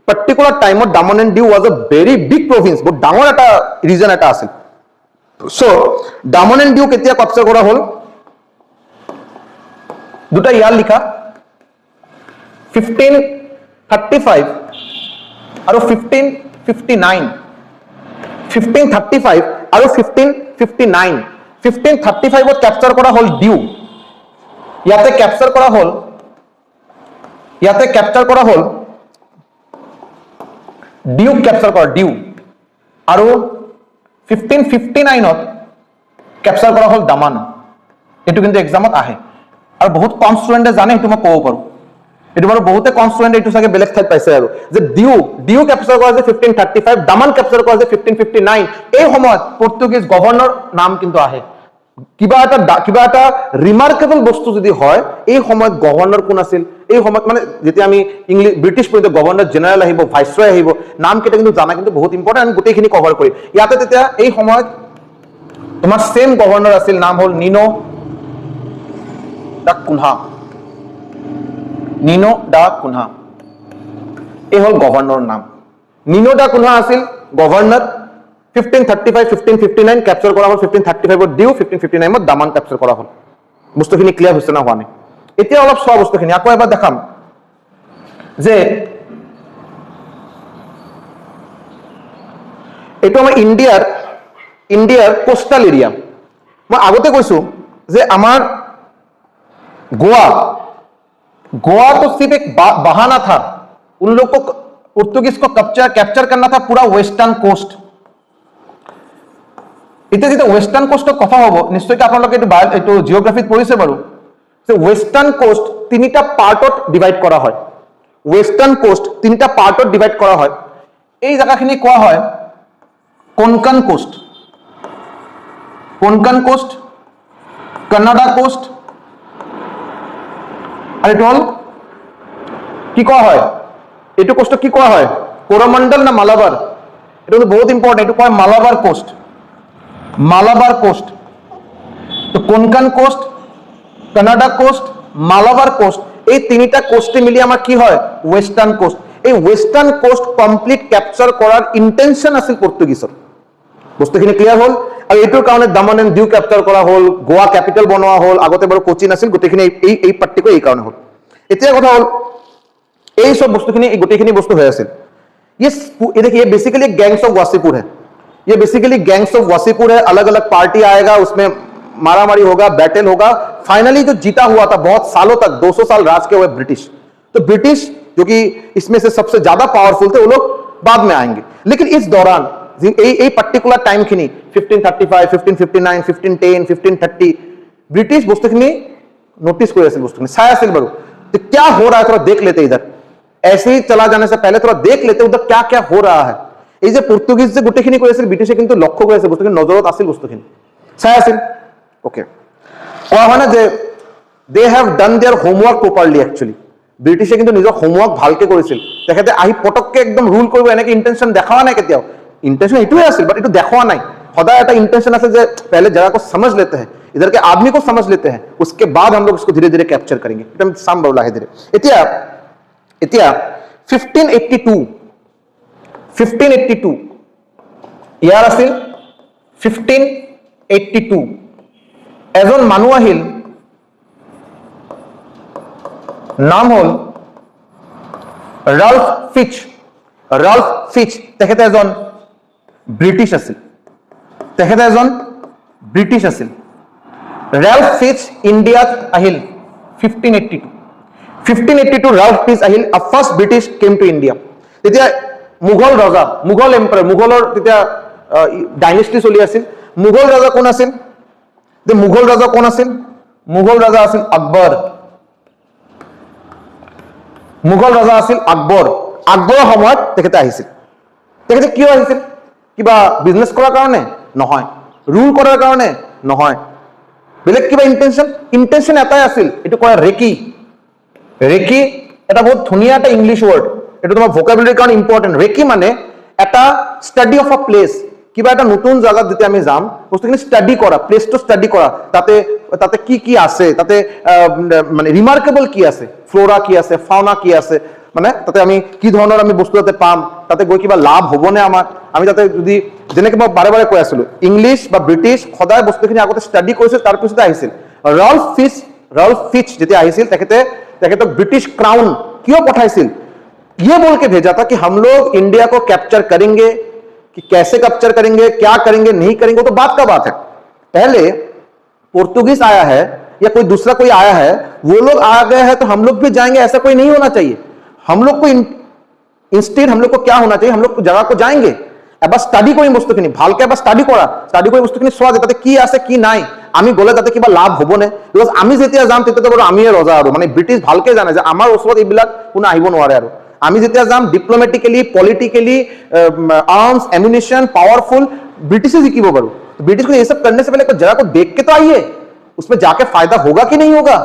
পাৰ্টিকুলাৰ টাইমত দামন এন্ড ডিউ ওয়াজ আ ভেৰি বিগ প্ৰভিন্স, বহুত ডাঙৰ এটা ৰিজন এটা আছিল। সো দামন এন্ড ডিউ কেতিয়া ক্যাপচাৰ কৰা হল? দুটা ইয়াৰ লিখা, 1535 আৰু 1559, 1535 আৰু 1559। 1535 ক্যাপচাৰ কৰা হল ডিউ, ইয়াতে ক্যাপচাৰ কৰা হল, ইয়াতে ক্যাপচাৰ কৰা হল ডিউ, ক্যাপচাৰ কৰা ডিউ। আৰু 1559 ক্যাপচাৰ কৰা হল দামান। এটো কিন্তু এক্সামত আহে আৰু বহুত কম ষ্টুডেন্টে জানে, এটো মই ক'ব পাৰো। এটো বাৰু বহুতে কম ষ্টুডেন্টে এটো চাগে বেলেগ ঠাইত পাইছে আৰু যে ডিউ ক্যাপচাৰ কৰা যে 1535, দামান ক্যাপচাৰ কৰা যে 1559। এই সময়ত পৰ্তুগীজ গভৰ্ণৰ নাম কিন্তু আহে। কিবা এটা ৰিমাৰ্কেবল বস্তু যদি হয়, এই সময়ত গভৰ্ণৰ কোন আছিল? এই সময়ত মানে যেতিয়া আমি ইংলিছ ব্ৰিটিছ পঢ়িতে গভৰ্ণৰ জেনেৰেল আহিব, ভাইসৰয় আহিব, নাম কেইটা কিন্তু জানা কিন্তু বহুত ইম্পৰ্টেন্ট, আমি গোটেইখিনি কভাৰ কৰিম। ইয়াতে তেতিয়া এই সময়ত তোমাৰ সেম গভৰ্ণৰ আছিল, নাম হল নিনো ডা কুনহা। নিনো ডা কুনহা, এই হল গভৰ্ণৰৰ নাম। নিনো ডা কুনহা আছিল গভৰ্ণৰ। 1535 1559 ক্যাপচাৰ কৰা হল, 1535 ডিউ, 1559 দামান ক্যাপচাৰ কৰা হল। বস্তুখিনি ক্লিয়াৰ হৈছে না হোৱা নাই? এতিয়া অলপ সব বস্তুখিনি আকৌ এবাৰ দেখাম যে এইটো আমাৰ ইন্ডিয়াৰ কোস্টাল এৰিয়া। মই আগতে কৈছো যে আমাৰ गोवा तो सिर्फ एक बहाना था, उन लोग को पोर्तुगीज को कैप्चर करना था पूरा वेस्टार्न कोस्ट। इतना जेटा वेस्टार्न कोस्टर कथा हबो, निश्चयকৈ আপোনালোকে এটো জিওগ্ৰাফিত পঢ়িছে বাৰু, যে वेस्टार्न कोस्ट তিনিটা পাৰ্টত ডিভাইড কৰা হয়। वेस्टार्न कोस्ट তিনিটা পাৰ্টত ডিভাইড কৰা হয়। এই জায়গাখিনি কোৱা হয় কোনকান কোষ্ট, কোনকান কোষ্ট, কানাডা কোষ্ট, আর এটা হল কি কোয়া হয়, এটু কোস্ট কি কোয়া হয়? কোরোমন্ডল না মালাবার? এটা কিন্তু বহুত ইম্পর্টেন্ট, এটু কয় মালাবার কোস্ট, মালাবার কোস্ট। তো Konkan coast, Canara coast, Malabar coast, এই তিনটা কোস্টে মিলিয়ে আমার কি হয়? Western coast. এই ওয়েস্টার্ন কোস্ট কমপ্লিট ক্যাপচার করার ইন্টেনশন আছিল পৰ্তুগিজৰ। বস্তুখিনি ক্লিয়াৰ হল? আৰ এইটোৰ কাৰণে দামন এন্ড ডিউ ক্যাপচাৰ কৰা হল, গোয়া ক্যাপিটাল বনোৱা হল, আগতে বাৰু কোচিন আছিল, গোটেইখিনি এই পাৰ্টিকুলাৰ এই কাৰণে হল। এতিয়া কথা হল এই সব বস্তুখিনি, এই গোটেইখিনি বস্তু হৈ আছিল। ये देखिए बेसिकली गैंग्स ऑफ वासीपुर है, ये बेसिकली गैंग्स ऑफ वासीपुर है। अलग अलग पार्टी आएगा, उसमें मारामारी होगा, बैटल होगा। फाइनली जो जीता हुआ था, बहुत सालों तक 200 साल राज के हुए ब्रिटिश, तो ब्रिटिश जो कि इसमें से सबसे ज्यादा पावरफुल थे, वो लोग बाद में आएंगे। लेकिन इस दौरान এই পার্টিকুলার টাইম খিনি 1535 1559 1510 1530 ব্রিটিশ বস্তুখিনি নোটিস করে আছিল, বস্তুখিনি চাই আছিল বাৰু। तो क्या हो रहा है थोड़ा देख लेते इधर, ऐसे ही चला जाने से पहले थोड़ा देख लेते उधर क्या क्या हो रहा है। এই যে পর্তুগিজ যে গোটেইখিনি কৰি আছিল, ব্ৰিটিশে কিন্তু লক্ষ্য কৰি আছিল, বস্তুখিনি নজৰত আছিল, বস্তুখিনি চাই আছিল। ওকে, কোৱা হয় না যে they have done their homework properly. Actually ব্ৰিটিশে কিন্তু নিজৰ হোমৱৰ্ক ভালকে কৰিছিল। তেখেতে আহি পটককে একদম ৰুল কৰিব এনেকে ইন্টেনশন দেখাৱা নাই কেতিয়াও। इंटेंशन इतने आसिल, बट इतो देखवा नहीं, खुदा ऐसा इंटेंशन आसे जे पहले जगह को समझ लेते हैं, इधर के आदमी को समझ लेते हैं, उसके बाद हम लोग इसको धीरे धीरे कैप्चर करेंगे। एकदम साम बवला है धीरे। इतिया 1582 ইয়াৰ আছিল 1582 এজন মানুহ আহিল নাম হল ৰাল্ফ ফিচ তেখেতে এজন ব্ৰিটিছ আছিল ৰাল্ফ ফিচ ইণ্ডিয়াত আহিল 1582 ৰাল্ফ ফিচ আহিল first British came to India তেতিয়া মুঘল ৰজা মুঘল এম্পায়াৰ মুঘলৰ তেতিয়া ডাইনেষ্টি চলি আছিল মুঘল ৰজা কোন আছিল মুঘল ৰজা আছিল আকবৰ আকবৰৰ সময়ত তেখেতে আহিছিল তেখেতে কিয় আহিছিল কিবা বিজনেছ কৰাৰ কাৰণে নহয় ৰুল কৰাৰ কাৰণে নহয় বেলেগ কিবা ইন্টেনশন এটাই আছিল এটো কয় ৰেকি এটা বহুত ধুনীয়া এটা ইংলিছ ৱৰ্ড এটো তোমাৰ ভোকাবুলাৰীৰ কাৰণে ইম্পৰ্টেন্ট ৰেকি মানে এটা ষ্টাডি অফ আ প্লেস কিবা এটা নতুন জায়গা যেতে আমি যাম বস্তুখিনি ষ্টাডি কৰা প্লেসটো ষ্টাডি কৰা তাতে কি আছে তাতে মানে ৰিমাৰ্কেবল কি আছে ফ্লোৰা কি আছে ফাউনা কি আছে মানে তাতে আমি কি ধৰণৰ আমি বস্তু তাতে পাম তাতে গৈ কিবা লাভ হ'বনে আমাৰ আমি তাতে যদি যেনেকৈ মই বাৰে কৈ আছিলো ইংলিছ বা ব্ৰিটিছ সদায় বস্তুখিনি আগতে ষ্টাডি কৰিছিল তাৰ পিছতে আহিছিল ৰাল্ফ ফিচ যেতিয়া আহিছিল তেখেতক ব্ৰিটিছ ক্ৰাউন কিয় পঠাইছিল ये बोल के भेजा था कि हम लोग इंडिया को कैप्चर करेंगे कि कैसे कैप्चर करेंगे क्या करेंगे नहीं करेंगे वो तो बात का बात है पहले पोर्तुगीज आया है या कोई दूसरा कोई आया है वो लोग आ गए हैं तो हम लोग भी जाएंगे ऐसा कोई नहीं होना चाहिए हम लोग को इंस्टेड हम लोग को क्या होना चाहिए हम लोग जगह को जाएंगे এবাৰ স্টাডি কৰিম বস্তুখিনি ভালকে এবাৰ স্টাডি কৰি বস্তুখিনি চোৱা যাতে কি আছে কি নাই আমি গলে তাতে কিবা লাভ হ'বনে বিকজ আমি যেতিয়া যাম তেতিয়া বাৰু আমিয়ে ৰজা আৰু মানে ব্ৰিটিছ ভালকে জানে যে আমাৰ ওচৰত এইবিলাক কোনো আহিব নোৱাৰে আৰু আমি যেতিয়া যাম diplomatically politically arms ammunition powerful British से जीकिबो बारू ब्रिटिश को ये सब करने से पहले एक जगह को देख के तो आइए उसमें जाके फायदा होगा कि नहीं होगा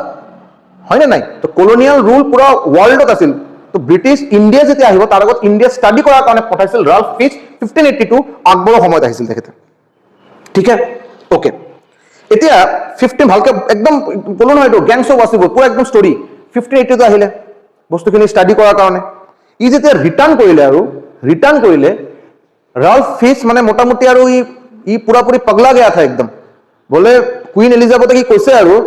है ना नहीं तो कॉलोनियल रूल पूरा वर्ल्डत আছিল तो ब्रिटिश इंडिया যেতিয়া আহিব তাৰ আগত ইন্ডিয়া স্টাডি কৰাৰ কাৰণে পঠাইছিল ৰাল্ফ ফিচ 1582 আকবৰৰ সময়ত আহিছিল তেখেতে ঠিক আছে ওকে এতিয়া 15 ভালকে একদম বলো নহয় তো গ্যাংস অফ ওয়াসিবুল পুরো একদম স্টোরি 1582 আহিলে বস্তুখিনি স্টাডি কৰাৰ কাৰণে ই যেতিয়া ৰিটাৰ্ণ কৰিলে राल्फ फिच माने मोटामोटी और ये पूरा पूरी पगला गया था एकदम बोले क्वीन एलिजाबेथ की कैसे यारो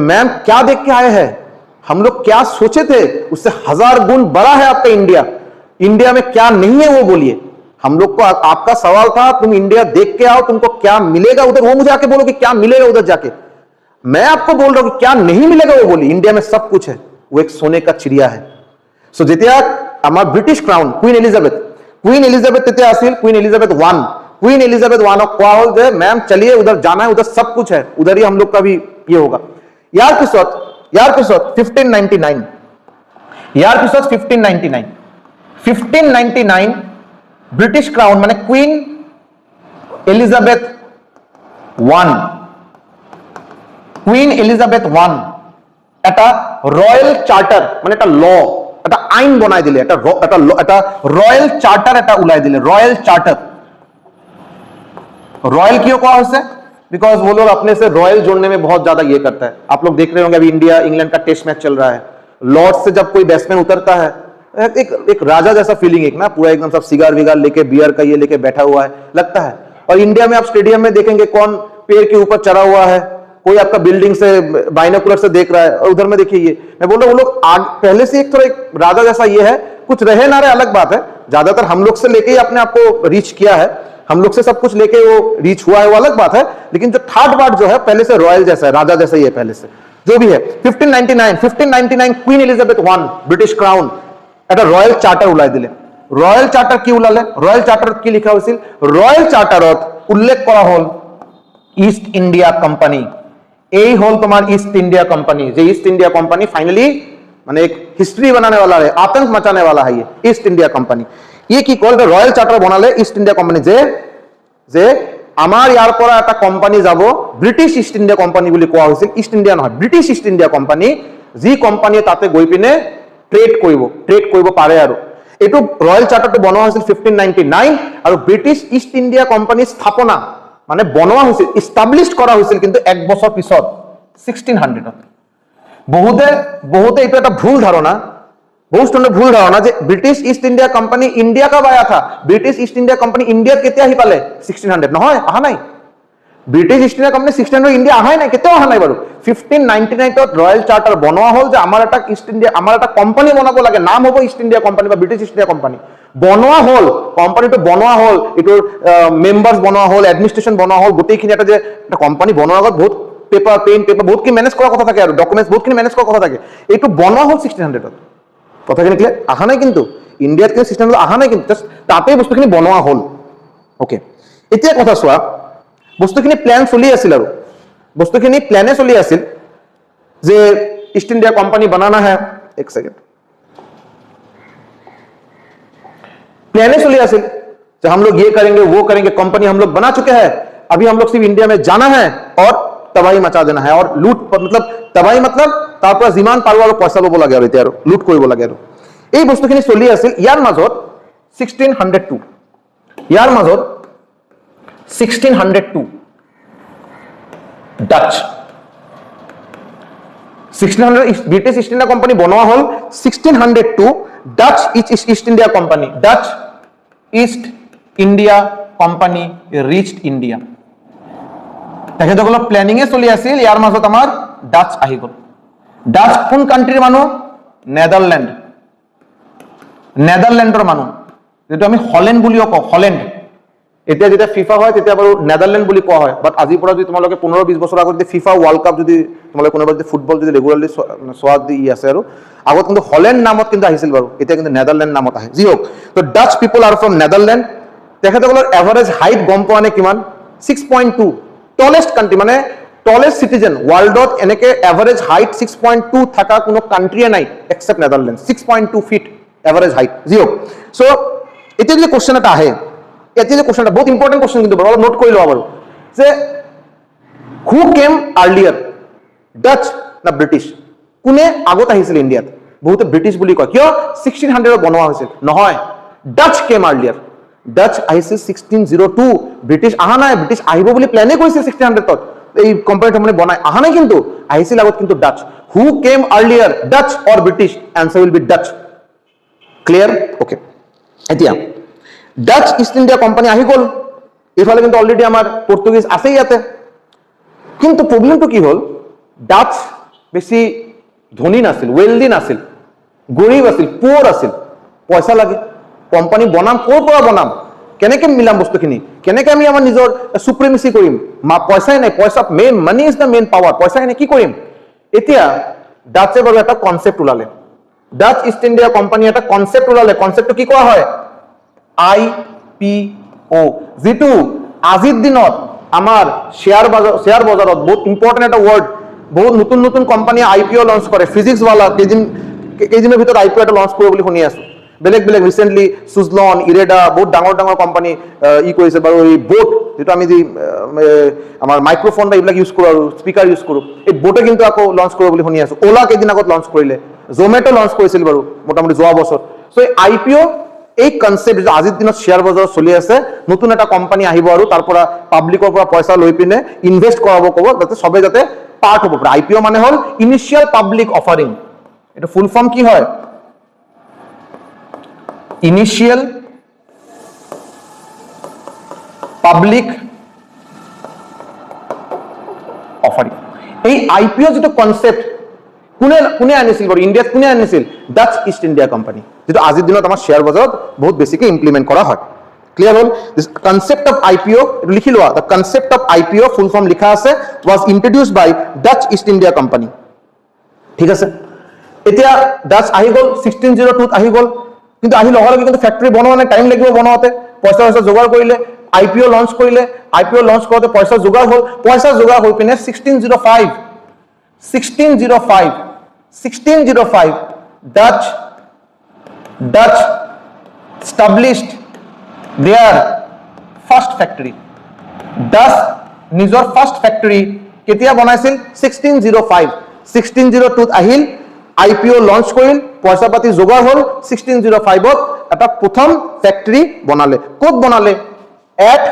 मैम क्या देख के आए हैं हम लोग क्या सोचे थे उससे 1000 गुण बड़ा है आपका इंडिया में क्या नहीं है वो बोलिए हम लोग को आपका सवाल था तुम इंडिया देख के आओ तुमको क्या मिलेगा उधर वो मुझे आके बोलो कि क्या मिलेगा उधर जाके मैं आपको बोल रहा हूं कि क्या नहीं मिलेगा वो बोली इंडिया में सब कुछ है वो एक सोने का चिड़िया है सो जेतिया आमार ब्रिटिश क्राउन क्वीन एलिजाबेथ तेते आसिल क्वीन एलिजाबेथ 1 को कोआ होल जे मैम चलिए उधर जाना है उधर सब कुछ है उधर ही हम लोग का भी ये होगा यार पिसोत 1599 ब्रिटिश क्राउन माने क्वीन एलिजाबेथ 1 এটা রয়্যাল চার্টার মানে একটা ল এটা আইন বনাই দিলে এটা রয়্যাল চার্টার এটা উলাই दिले रॉयल चार्टर रॉयल क्यों कहा है बिकॉज वो लोग अपने से रॉयल जोड़ने में बहुत ज्यादा ये करता है आप लोग देख रहे होंगे अभी इंडिया इंग्लैंड का टेस्ट मैच चल रहा है लॉर्ड से जब कोई बैट्समैन उतरता है एक राजा जैसा फीलिंग एक ना पूरा एकदम सब सिगार विगार लेके बियर का ये लेके बैठा हुआ है लगता है और इंडिया में आप स्टेडियम में देखेंगे कौन पेड़ के ऊपर चढ़ा हुआ है कोई आपका बिल्डिंग से बाइनोकुलर से देख रहा है और उधर में देखिए ये मैं बोल रहा हूँ वो लोग पहले से एक थोड़ा एक राजा जैसा ये है कुछ रहे ना रहे अलग बात है ज्यादातर हम लोग से लेके ही अपने आप को रीच किया है हम लोग से सब कुछ लेके वो रीच हुआ है वो अलग बात है लेकिन जो थर्ड पार्ट जो है पहले से रॉयल जैसा है राजा जैसा ही है पहले से जो भी है 1599 क्वीन एलिजाबेथ 1 ब्रिटिश क्राउन এটা রয়্যাল চার্টার উলাই দিলে রয়্যাল চার্টার কি উলালে রয়্যাল চার্টারত কি লিখা হৈছিল রয়্যাল চার্টারত উল্লেখ করা হল ইস্ট ইন্ডিয়া কোম্পানি এই হল তোমার ईस्ट इंडिया कंपनी जो ईस्ट इंडिया कंपनी फाइनली माने एक हिस्ट्री बनाने वाला है आतंक मचाने वाला है ये ईस्ट इंडिया कंपनी ये की कल रॉयल चार्टर बनाले ईस्ट इंडिया कंपनी जे आमार यार পৰা এটা কোম্পানি যাব ব্ৰিটিশ ইস্ট ইন্ডিয়া কোম্পানি বুলি কোৱা হৈছিল ইস্ট ইন্ডিয়া নহয় ব্ৰিটিশ ইস্ট ইন্ডিয়া কোম্পানি যি কোম্পানিয়ে তাতে গৈ পিনে ট্ৰেড কৰিব পাৰে আৰু এটো ৰয়্যাল চাৰ্টাৰটো বনোৱা হৈছিল 1599 আৰু ব্ৰিটিশ ইস্ট ইন্ডিয়া কোম্পানি স্থাপনা মানে বনোৱা হৈছিল এস্টাবলিশ কৰা হৈছিল কিন্তু এক বছৰ পিছত 1600 বহুতে এটা ভুল ধাৰণা बहुत स्टूडेंट भूल ধাৰণা যে British East India company India का आया था ব্ৰিটিছ ইষ্ট ইণ্ডিয়া কোম্পানী ইণ্ডিয়াত কেতিয়া আহি পালে 1600 নহয় আহা নাই British East India company 1600 India আহাই নাই কেতিয়াও আহা নাই বাৰু 1599 ত ৰয়েল চাৰ্টাৰ বনোৱা হ'ল যে আমাৰ এটা ইষ্ট ইণ্ডিয়া আমাৰ এটা কোম্পানী বনাব লাগে নাম হ'ব ইষ্ট ইণ্ডিয়া কোম্পানী বা ব্ৰিটিছ ইষ্ট ইণ্ডিয়া কোম্পানী বনোৱা হ'ল কোম্পানীটো বনোৱা হ'ল এটোৰ মেম্বাৰছ বনোৱা হ'ল এডমিনিষ্ট্ৰেচন বনোৱা হ'ল গোটেইখিনি এটা যে এটা কোম্পানী বনোৱাৰ আগত বহুত পেপাৰ পেন পেপাৰ বহুত কি মেনেজ কৰাৰ কথা থাকে আৰু ডকুমেন্টছ বহুত কি মেনেজ কৰাৰ কথা থাকে এইটো বনোৱা হ'ল 1600 ত কথাখিনি ক্লিয়াৰ আহা নাই কিন্তু ইণ্ডিয়াত কি সিস্টেম আহা নাই কিন্তু তাতে বস্তুখিনি বনোৱা হ'ল ওকে এতিয়া কথা চোৱা বস্তুখিনি প্ল্যান চলি আছিল আৰু বস্তুখিনি প্ল্যানে চলি আছিল যে ईस्ट इंडिया कंपनी बनाना है एक सेकंड प्लान चली आसिल कि हम लोग ये करेंगे वो करेंगे कंपनी हम लोग बना चुके हैं अभी हम लोग सिर्फ इंडिया में जाना है और तबाही मचा देना है और लूट मतलब तबाही मतलब तार पर जिमान पारो और पैसा लব লাগে আৰু এতিয়া আৰু লুট কৰিব লাগে আৰু এই বস্তুখিনি চলি আছিল ইয়াৰ মাজত 1602 ইয়াৰ মাজত 1602 Dutch 1600 British east India company বনোৱা হল 1602 Dutch East India company Dutch East India company reached India তেখেতসকলৰ প্ল্যানিং এ চলি আছিল ইয়াৰ মাজত আমাৰ ডাচ আহি গল ডাচ কোন কান্ট্ৰিৰ মানুহ নেদাৰল্যান্ড নেদাৰল্যান্ডৰ মানুহ যেটো আমি হল্যান্ড বুলিও কওঁ হল্যান্ড এতিয়া যেতিয়া ফিফা হয় তেতিয়া বাৰু নেদাৰল্যান্ড বুলি কোৱা হয় বাট আজি পৰা যদি তোমালোকে 15-20 বছৰ আগত যদি ফিফা ওয়াৰ্ল্ড কাপ যদি তোমালোকে কোনোবা যদি ফুটবল যদি ৰেগুলাৰলি সোৱাদ দি আছে আৰু আগত কিন্তু হল্যান্ড নামত কিন্তু আহিছিল বাৰু এতিয়া কিন্তু নেদাৰল্যান্ড নামত আহে যি হোক তো ডাচ পিপল আৰ ফ্ৰম নেদাৰল্যান্ড তেখেতসকলৰ এভাৰেজ হাইট গম পোৱা নে কিমান 6.2 টলেষ্ট কান্ট্রি মানে টলেষ্ট সিটিজেন ওয়ার্ল্ডত এনেকে এভারেজ হাইট 6.2 থাকা কোনো কান্ট্রিয়ে নাই except Netherland 6.2 feet average height যি হোক সো এতিয়া যে কোশ্চেন এটা আহে এতিয়া যে কোশ্চেনটা বহুত ইম্পর্টেন্ট কোশ্চেন কিন্তু বড় নোট কৰি লও বাৰু যে হু কেম আর্লিয়ার ডাচ না ব্রিটিশ কোনে আগত আহিছিল ইন্ডিয়াত বহুত ব্রিটিশ বুলি কয় কিয় 1600 বনোৱা হৈছিল নহয় ডাচ কেম আৰ্লিয়াৰ ডাচ আহিছিল 1602 ব্ৰিটিশ আহা নাই ব্ৰিটিশ আহিব বুলি প্ল্যানে কৰিছিল 1600 তত এই কোম্পানি মানে বনাই আহা নাই কিন্তু আহিছিল আগত কিন্তু Dutch who chemo earlier Dutch or British answer will be Dutch clear okay এতিয়া ডাচ ইস্ট ইন্ডিয়া কোম্পানি আহি গল ইফালে কিন্তু অলরেডি আমার পর্তুগিজ আছে ইয়াতে কিন্তু প্রবলেমটো কি হল ডাচ বেশি ধনী নাছিল ওয়েলদি নাছিল গরিব আছিল পুয়ার আছিল পয়সা লাগে কোম্পানি বনাম কোৰ পৰা বনাম কেনেকে মিলাম বস্তুখিনি কেনেকে আমি আমাৰ নিজৰ সুপ্ৰিমেসি কৰিম পয়সাই নাই পয়সা main money is the main power পয়সাই নাই কি কৰিম এতিয়া ডাচে বাৰু এটা কনসেপ্ট ওলালে ডাচ ইস্ট ইন্ডিয়া কোম্পানি এটা কনসেপ্ট ওলালে কনসেপ্টটো কি কোৱা হয় IPO যেটো আজিৰ দিনত আমাৰ শেয়াৰ বজাৰত বহুত ইম্পৰ্টেন্ট এটা ওয়াৰ্ড বহুত নতুন নতুন কোম্পানি IPO লঞ্চ কৰে ফিজিক্স वाला কেইদিনৰ ভিতৰত IPO এটা লঞ্চ কৰিব বুলি শুনি আছো বেলেগ বেলেগ ৰিসেন্টলি সুজলন ইৰেডা বহুত ডাঙৰ ডাঙৰ কোম্পানি ই কৰিছে বাৰু এই বোট যেটো আমি আমাৰ মাইক্ৰোফোন বা এইবিলাক ইউজ কৰো আৰু স্পিকাৰ ইউজ কৰো এই বোটে কিন্তু আকৌ লঞ্চ কৰিব বুলি শুনি আছো ওলা কেইদিন আগত লঞ্চ কৰিলে জোমেটো লঞ্চ কৰিছিল বাৰু মোটামুটি যোৱা বছৰ সো এই IPO এই কনসেপ্ট যে আজিৰ দিনত শেয়াৰ বজাৰ চলি আছে নতুন এটা কোম্পানি আহিব আৰু তাৰ পৰা পাব্লিকৰ পৰা পইচা লৈ পিনে ইনভেস্ট কৰাব ক'ব যাতে সবে যাতে পাৰ্ট হ'ব পাৰে IPO মানে হল ইনিশিয়াল পাব্লিক অফাৰিং এটা ফুল ফৰ্ম কি হয় ইনিশিয়াল পাব্লিক অফাৰিং এই IPO যেটো কনসেপ্ট কোনে আনিছিল বাৰু ইন্ডিয়াত কোনে আনিছিল ডাচ ইস্ট ইন্ডিয়া কোম্পানি যেটো আজিৰ দিনত আমাৰ শেয়াৰ বজাৰত বহুত বেছিকৈ ইমপ্লিমেন্ট কৰা হয় ক্লিয়াৰ হল দিস কনসেপ্ট অফ IPO এটো লিখি লোৱা the concept of IPO full form লিখা আছে was introduced by Dutch East India company ঠিক আছে এতিয়া ডাচ আহি গল 1602 ত আহি গল কিন্তু আহি লগে লগে কিন্তু ফ্যাক্টরি বনোৱা নাই টাইম লাগিব বনোৱাতে পইচা যোগাৰ কৰিলে IPO লঞ্চ কৰিলে IPO লঞ্চ কৰোতে পইচা যোগাৰ হল পইচা যোগাৰ হৈ পিনে 1605 Dutch established their first factory Dutch নিজৰ ফাৰ্স্ট ফ্যাক্টৰি কেতিয়া বনাইছিল 1602 ত আহিল IPO লঞ্চ কৰিল পইচা পাতি যোগাৰ হল 1605 ত এটা প্ৰথম ফ্যাক্টৰি বনালে ক'ত বনালে at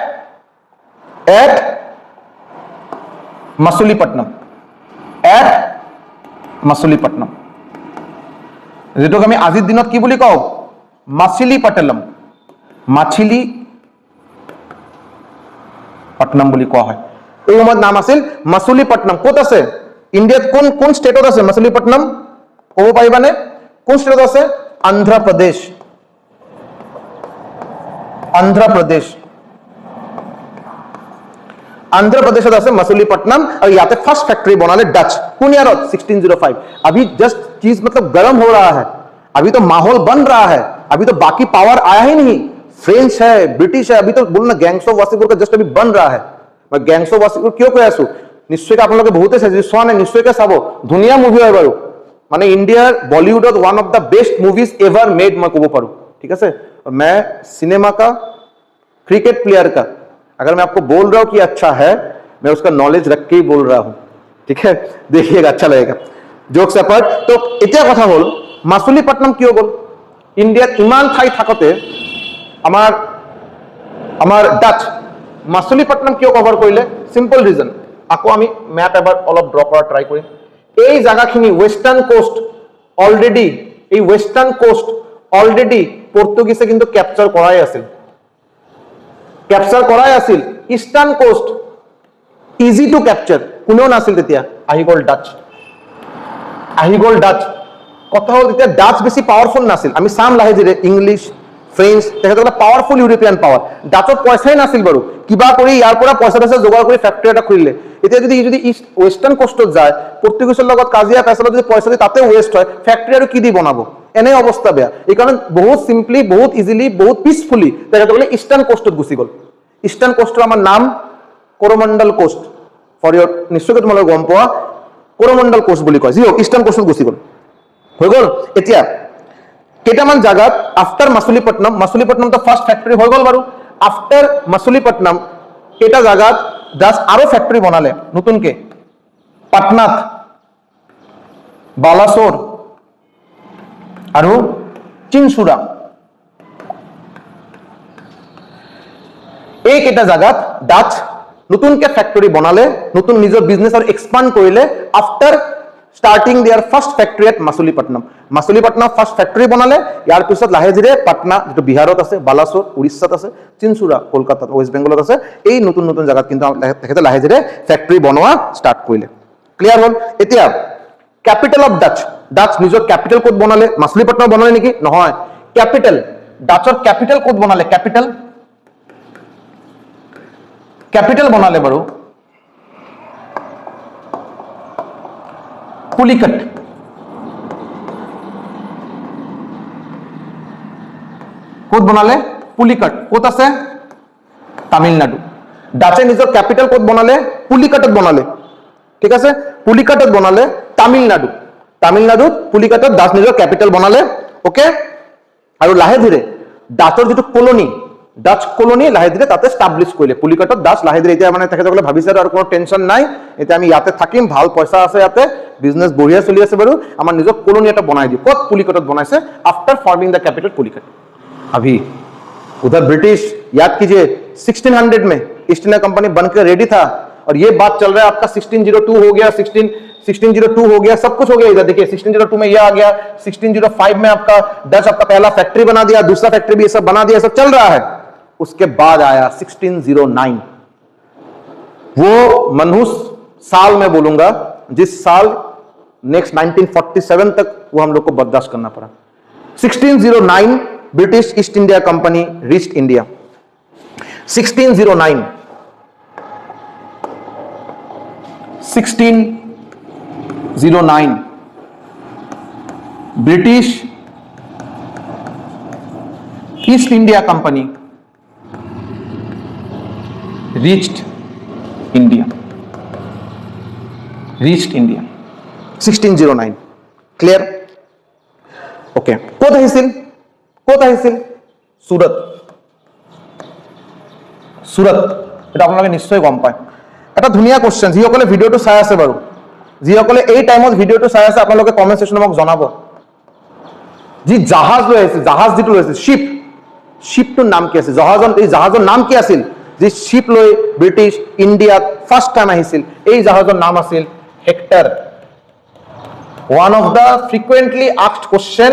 Masulipatam যেটোক আমি আজিৰ দিনত কি বুলি কওঁ মাছিলিপট্টনম মাছিলিপট্টনম বুলি কোৱা হয় এই সময়ত নাম আছিল মাছুলিপট্টনম ক'ত আছে ইণ্ডিয়াত কোন ষ্টেটত আছে মাছুলিপট্টনম ক'ব পাৰিবানে কোন ষ্টেটত আছে অন্ধ্ৰ প্ৰদেশ आंध्र प्रदेश से मसूलीपट्टनम और यहाँ पे फर्स्ट फैक्ट्री बना ले डच कौन यार 1605 अभी जस्ट चीज मतलब गर्म हो रहा है अभी तो माहौल बन रहा है अभी तो बाकी पावर आया ही नहीं फ्रेंच है ब्रिटिश है अभी तो बोलना गैंग्स ऑफ वासीपुर का जस्ट अभी बन रहा है मैं गैंग्स ऑफ वासीपुर क्यों কৈ আছো নিশ্চয়কৈ আপোনালোকে বহুতে চাইছে চোৱা নাই নিশ্চয়কৈ চাব ধুনীয়া মুভি হয় বাৰু মানে ইন্ডিয়াৰ বলিউডত one of the best movies ever made मैं ক'ব পাৰো ठीक है और मैं सिनेमा का क्रिकेट प्लेयर का अगर मैं आपको बोल रहा हूं कि अच्छा है मैं उसका नॉलेज रख के ही बोल रहा हूं ठीक है देखिएगा अच्छा लगेगा जोक्स अपार्ट तो इतना कथा हल मासुलीपट्टनम क्यों गल इंडियात इमान ठाई थाकते आमार डाच मासुलीपट्टनम क्यों कवर करिले सिंपल रीजन आको आमी मैप एबार अलप ड्र करा ट्राई करिम এই জায়গাখিনি ওয়েস্টার্ন কোস্ট অলরেডি এই ওয়েস্টার্ন কোস্ট অলরেডি পর্তুগিজে কিন্তু ক্যাপচার করাই আছিল eastern coast easy to capture কোনেও নাছিল তেতিয়া আহি গল ডাচ কথা হল তেতিয়া ডাচ বেছি পাওয়ারফুল নাছিল আমি সাম লাহে ধীরে ইংলিশ ফ্রেঞ্চ তেখেতসকলে পাওয়ারফুল ইউৰোপিয়ান পাওয়াৰ ডাচত পয়সাই নাছিল বাৰু কিবা কৰি ইয়াৰ পৰা পয়সা যোগাৰ কৰি ফ্যাক্টৰি এটা খুলিলে এতিয়া যদি ইষ্ট ওয়েস্টাৰ্ন কোস্টত যায় পৰ্তুগিজৰ লগত কাজিয়া ফেছলত যদি পয়সা দি তাতে ওয়েস্ট হয় ফ্যাক্টৰি আৰু কি দি বনাব এনে অৱস্থা বেয়া এই কাৰণ বহুত সিম্পলি বহুত ইজিলি বহুত পিসফুলি তেখেতসকলে ইস্টাৰ্ন কোস্টত গুচি গল ইস্টাৰ্ন কোস্টৰ আমাৰ নাম কোৰমণ্ডল কোস্ট ফৰ ইয়ৰ নিশ্চয়কৈ তোমালোকে গম পোৱা কোৰমণ্ডল কোস্ট বুলি কয় যি হোক ইস্টার্ন কোস্টত গুচি গল হৈ গল এতিয়া কেইটামান জায়গাত আফটার মাছুলিপট্টনম তো ফার্স্ট ফ্যাক্টরি হৈ গল বাৰু আফটাৰ মাছুলিপট্টনম কেইটা জায়গাত জাস্ট আৰো ফ্যাক্টৰি বনালে নতুনকে পাটনাত বালাসোৰ আৰু চিনচুৰা এই কেইটা জায়গাত ডাচ নতুনকে ফ্যাক্টৰি বনালে নতুন নিজৰ বিজনেস আৰু এক্সপান্ড কৰিলে after starting their first factory at Machilipatnam first factory বনালে ইয়ার পিছত লাহে ধীরে পাটনা যেটো বিহারত আছে বালাসোর উড়িষ্যাত আছে চিনচুরা কলকাতাত ওয়েস্ট বেঙ্গলত আছে এই নতুন নতুন জায়গাত কিন্তু তেখেতে লাহে ধীরে ফ্যাক্টরি বনোৱা স্টাৰ্ট কৰিলে ক্লিয়াৰ হল এতিয়া ক্যাপিটাল অফ ডাচ নিজৰ ক্যাপিটাল কোড বনালে মাছুলিপট্টনম বনালে নেকি নহয় ক্যাপিটাল ডাচৰ ক্যাপিটাল কোড বনালে ক্যাপিটাল বনালে বাৰু পুলিকট ক'ত বনালে পুলিকট ক'ত আছে তামিলনাডু ডাচে নিজৰ ক্যাপিটাল ক'ত বনালে পুলিকটত বনালে ঠিক আছে পুলিকটত বনালে তামিলনাডুত পুলিকটত ডাচ নিজৰ ক্যাপিটাল বনালে ওকে আৰু লাহে ধীৰে ডাচৰ যেটো ডাচ কলোনি লাহে ধীৰে তাতে স্টাবলিশ কৰিলে পুলিকটত ডাচ লাহে ধীৰে এতিয়া মানে তেখেতসকলে ভাবিছে আৰু কোনো টেনশন নাই এতিয়া আমি ইয়াতে থাকিম ভাল পয়সা আছে ইয়াতে বিজনেস বঢ়িয়া চলি আছে বাৰু আমাৰ নিজৰ কলোনি এটা বনাই দিও কত পুলিকটত বনাইছে after forming the capital Pulicat अभी उधर ब्रिटिश याद कीजिए 1600 में ईस्ट इंडिया कंपनी बनकर रेडी था और ये बात चल रहा है आपका 1602 हो गया 1602 हो गया सब कुछ हो गया इधर देखिए 1602 में ये आ गया 1605 में आपका डच आपका पहला फैक्ट्री बना दिया दूसरा फैक्ट्री भी ये सब बना दिया सब चल रहा है उसके बाद आया 1609 वो मनहूस साल में बोलूंगा जिस साल नेक्स्ट 1947 तक वो हम लोग को बर्दाश्त करना पड़ा 1609 British east India company reached India 1609 British east India company reached India 1609 clear okay ক'ত আহিছিল সুরত এটা আপোনালোকে নিশ্চয় গম পায় এটা ধুনীয়া কোশ্চেন যিসকলে ভিডিওটো চাই আছে বাৰু যিসকলে এই টাইমত ভিডিওটো চাই আছে আপোনালোকে কমেন্ট সেকশনত মোক জনাব যি জাহাজ লৈ আহিছিল জাহাজ যিটো লৈ আহিছিল শিপটোৰ নাম কি আছিল জাহাজৰ নাম কি আছিল যি শিপ লৈ ব্ৰিটিশ ইন্ডিয়াত ফাৰ্স্ট টাইম আহিছিল এই জাহাজৰ নাম আছিল hectare One of the frequently asked question,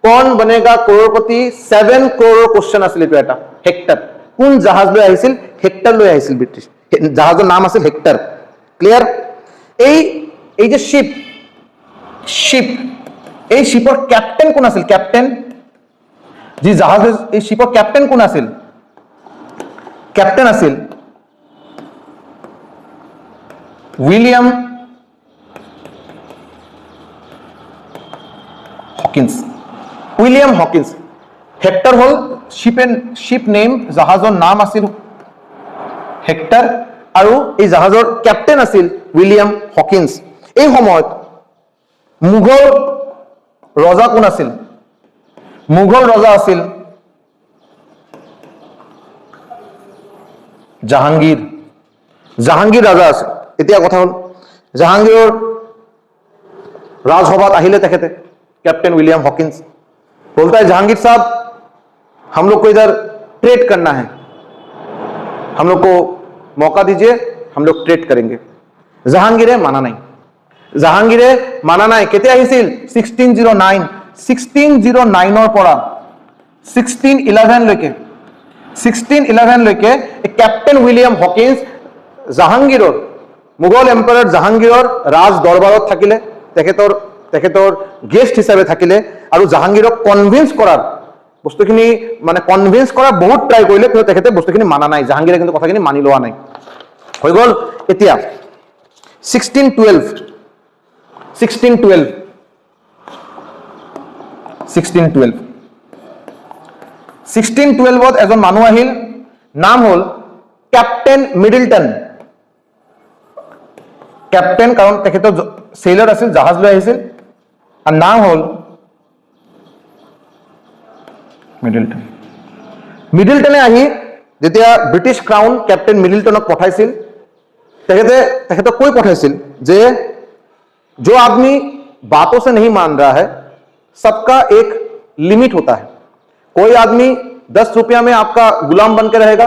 कौन बनेगा करोड़पति 7 crore question আছিল এটো এটা হেক্টৰ কোন জাহাজ লৈ আহিছিল হেক্টৰ লৈ আহিছিল ব্ৰিটিছ জাহাজৰ নাম আছিল হেক্টৰ ক্লিয়াৰ এই যে শিপ এই শিপৰ ক্যাপ্টেন কোন আছিল ক্যাপ্টেন যি জাহাজ এই শিপৰ ক্যাপ্টেন কোন আছিল ক্যাপ্টেন আছিল William Hawkins William Hawkins Hector হল শিপ নেম জাহাজৰ নাম আছিল হেক্টৰ আৰু এই জাহাজৰ ক্যাপ্টেন আছিল উইলিয়াম হকিন্স এই সময়ত মুঘল ৰজা কোন আছিল মুঘল ৰজা আছিল জাহাঙ্গীৰ ৰাজা আছে এতিয়া কথা হল জাহাঙ্গীৰৰ राजसभा আহিলে তেখেতে कैप्टन विलियम हॉकिंस बोलता है जहांगीर साहब हम लोग को इधर ट्रेड करना है हम लोग को मौका दीजिए हम लोग ट्रेड करेंगे জাহাঙ্গীৰে মানা নাই কেতিয়া আহিছিল 1609 ৰ পৰা 1611 লৈকে कैप्टन विलियम हॉकिंस জাহাঙ্গীৰৰ মুঘল এম্পায়াৰ জাহাঙ্গীৰৰ ৰাজ দৰবাৰত থাকিলে তেখেতৰ গেষ্ট হিচাপে থাকিলে আৰু জাহাঙ্গীৰক কনভিন্স কৰাৰ বস্তুখিনি মানে কনভিন্স কৰা বহুত ট্ৰাই কৰিলে কিন্তু তেখেতে বস্তুখিনি মানা নাই জাহাঙ্গীৰে কিন্তু কথাখিনি মানি লোৱা নাই হৈ গল এতিয়া 1612 এজন মানুহ আহিল নাম হল कैप्टन मिडलटन कैप्टन कारण তেখেতৰ সেলার আছিল জাহাজ লৈ আহিছিল আর নাম হল মিডলটনে আহি যেতিয়া ব্রিটিশ ক্রাউন कैप्टन मिडलटनক পঠাইছিল তেখেতে কৈ পঠাইছিল যে जो आदमी बातों से नहीं मान रहा है सबका एक लिमिट होता है कोई आदमी 10 रुपया में आपका गुलाम बनकर रहेगा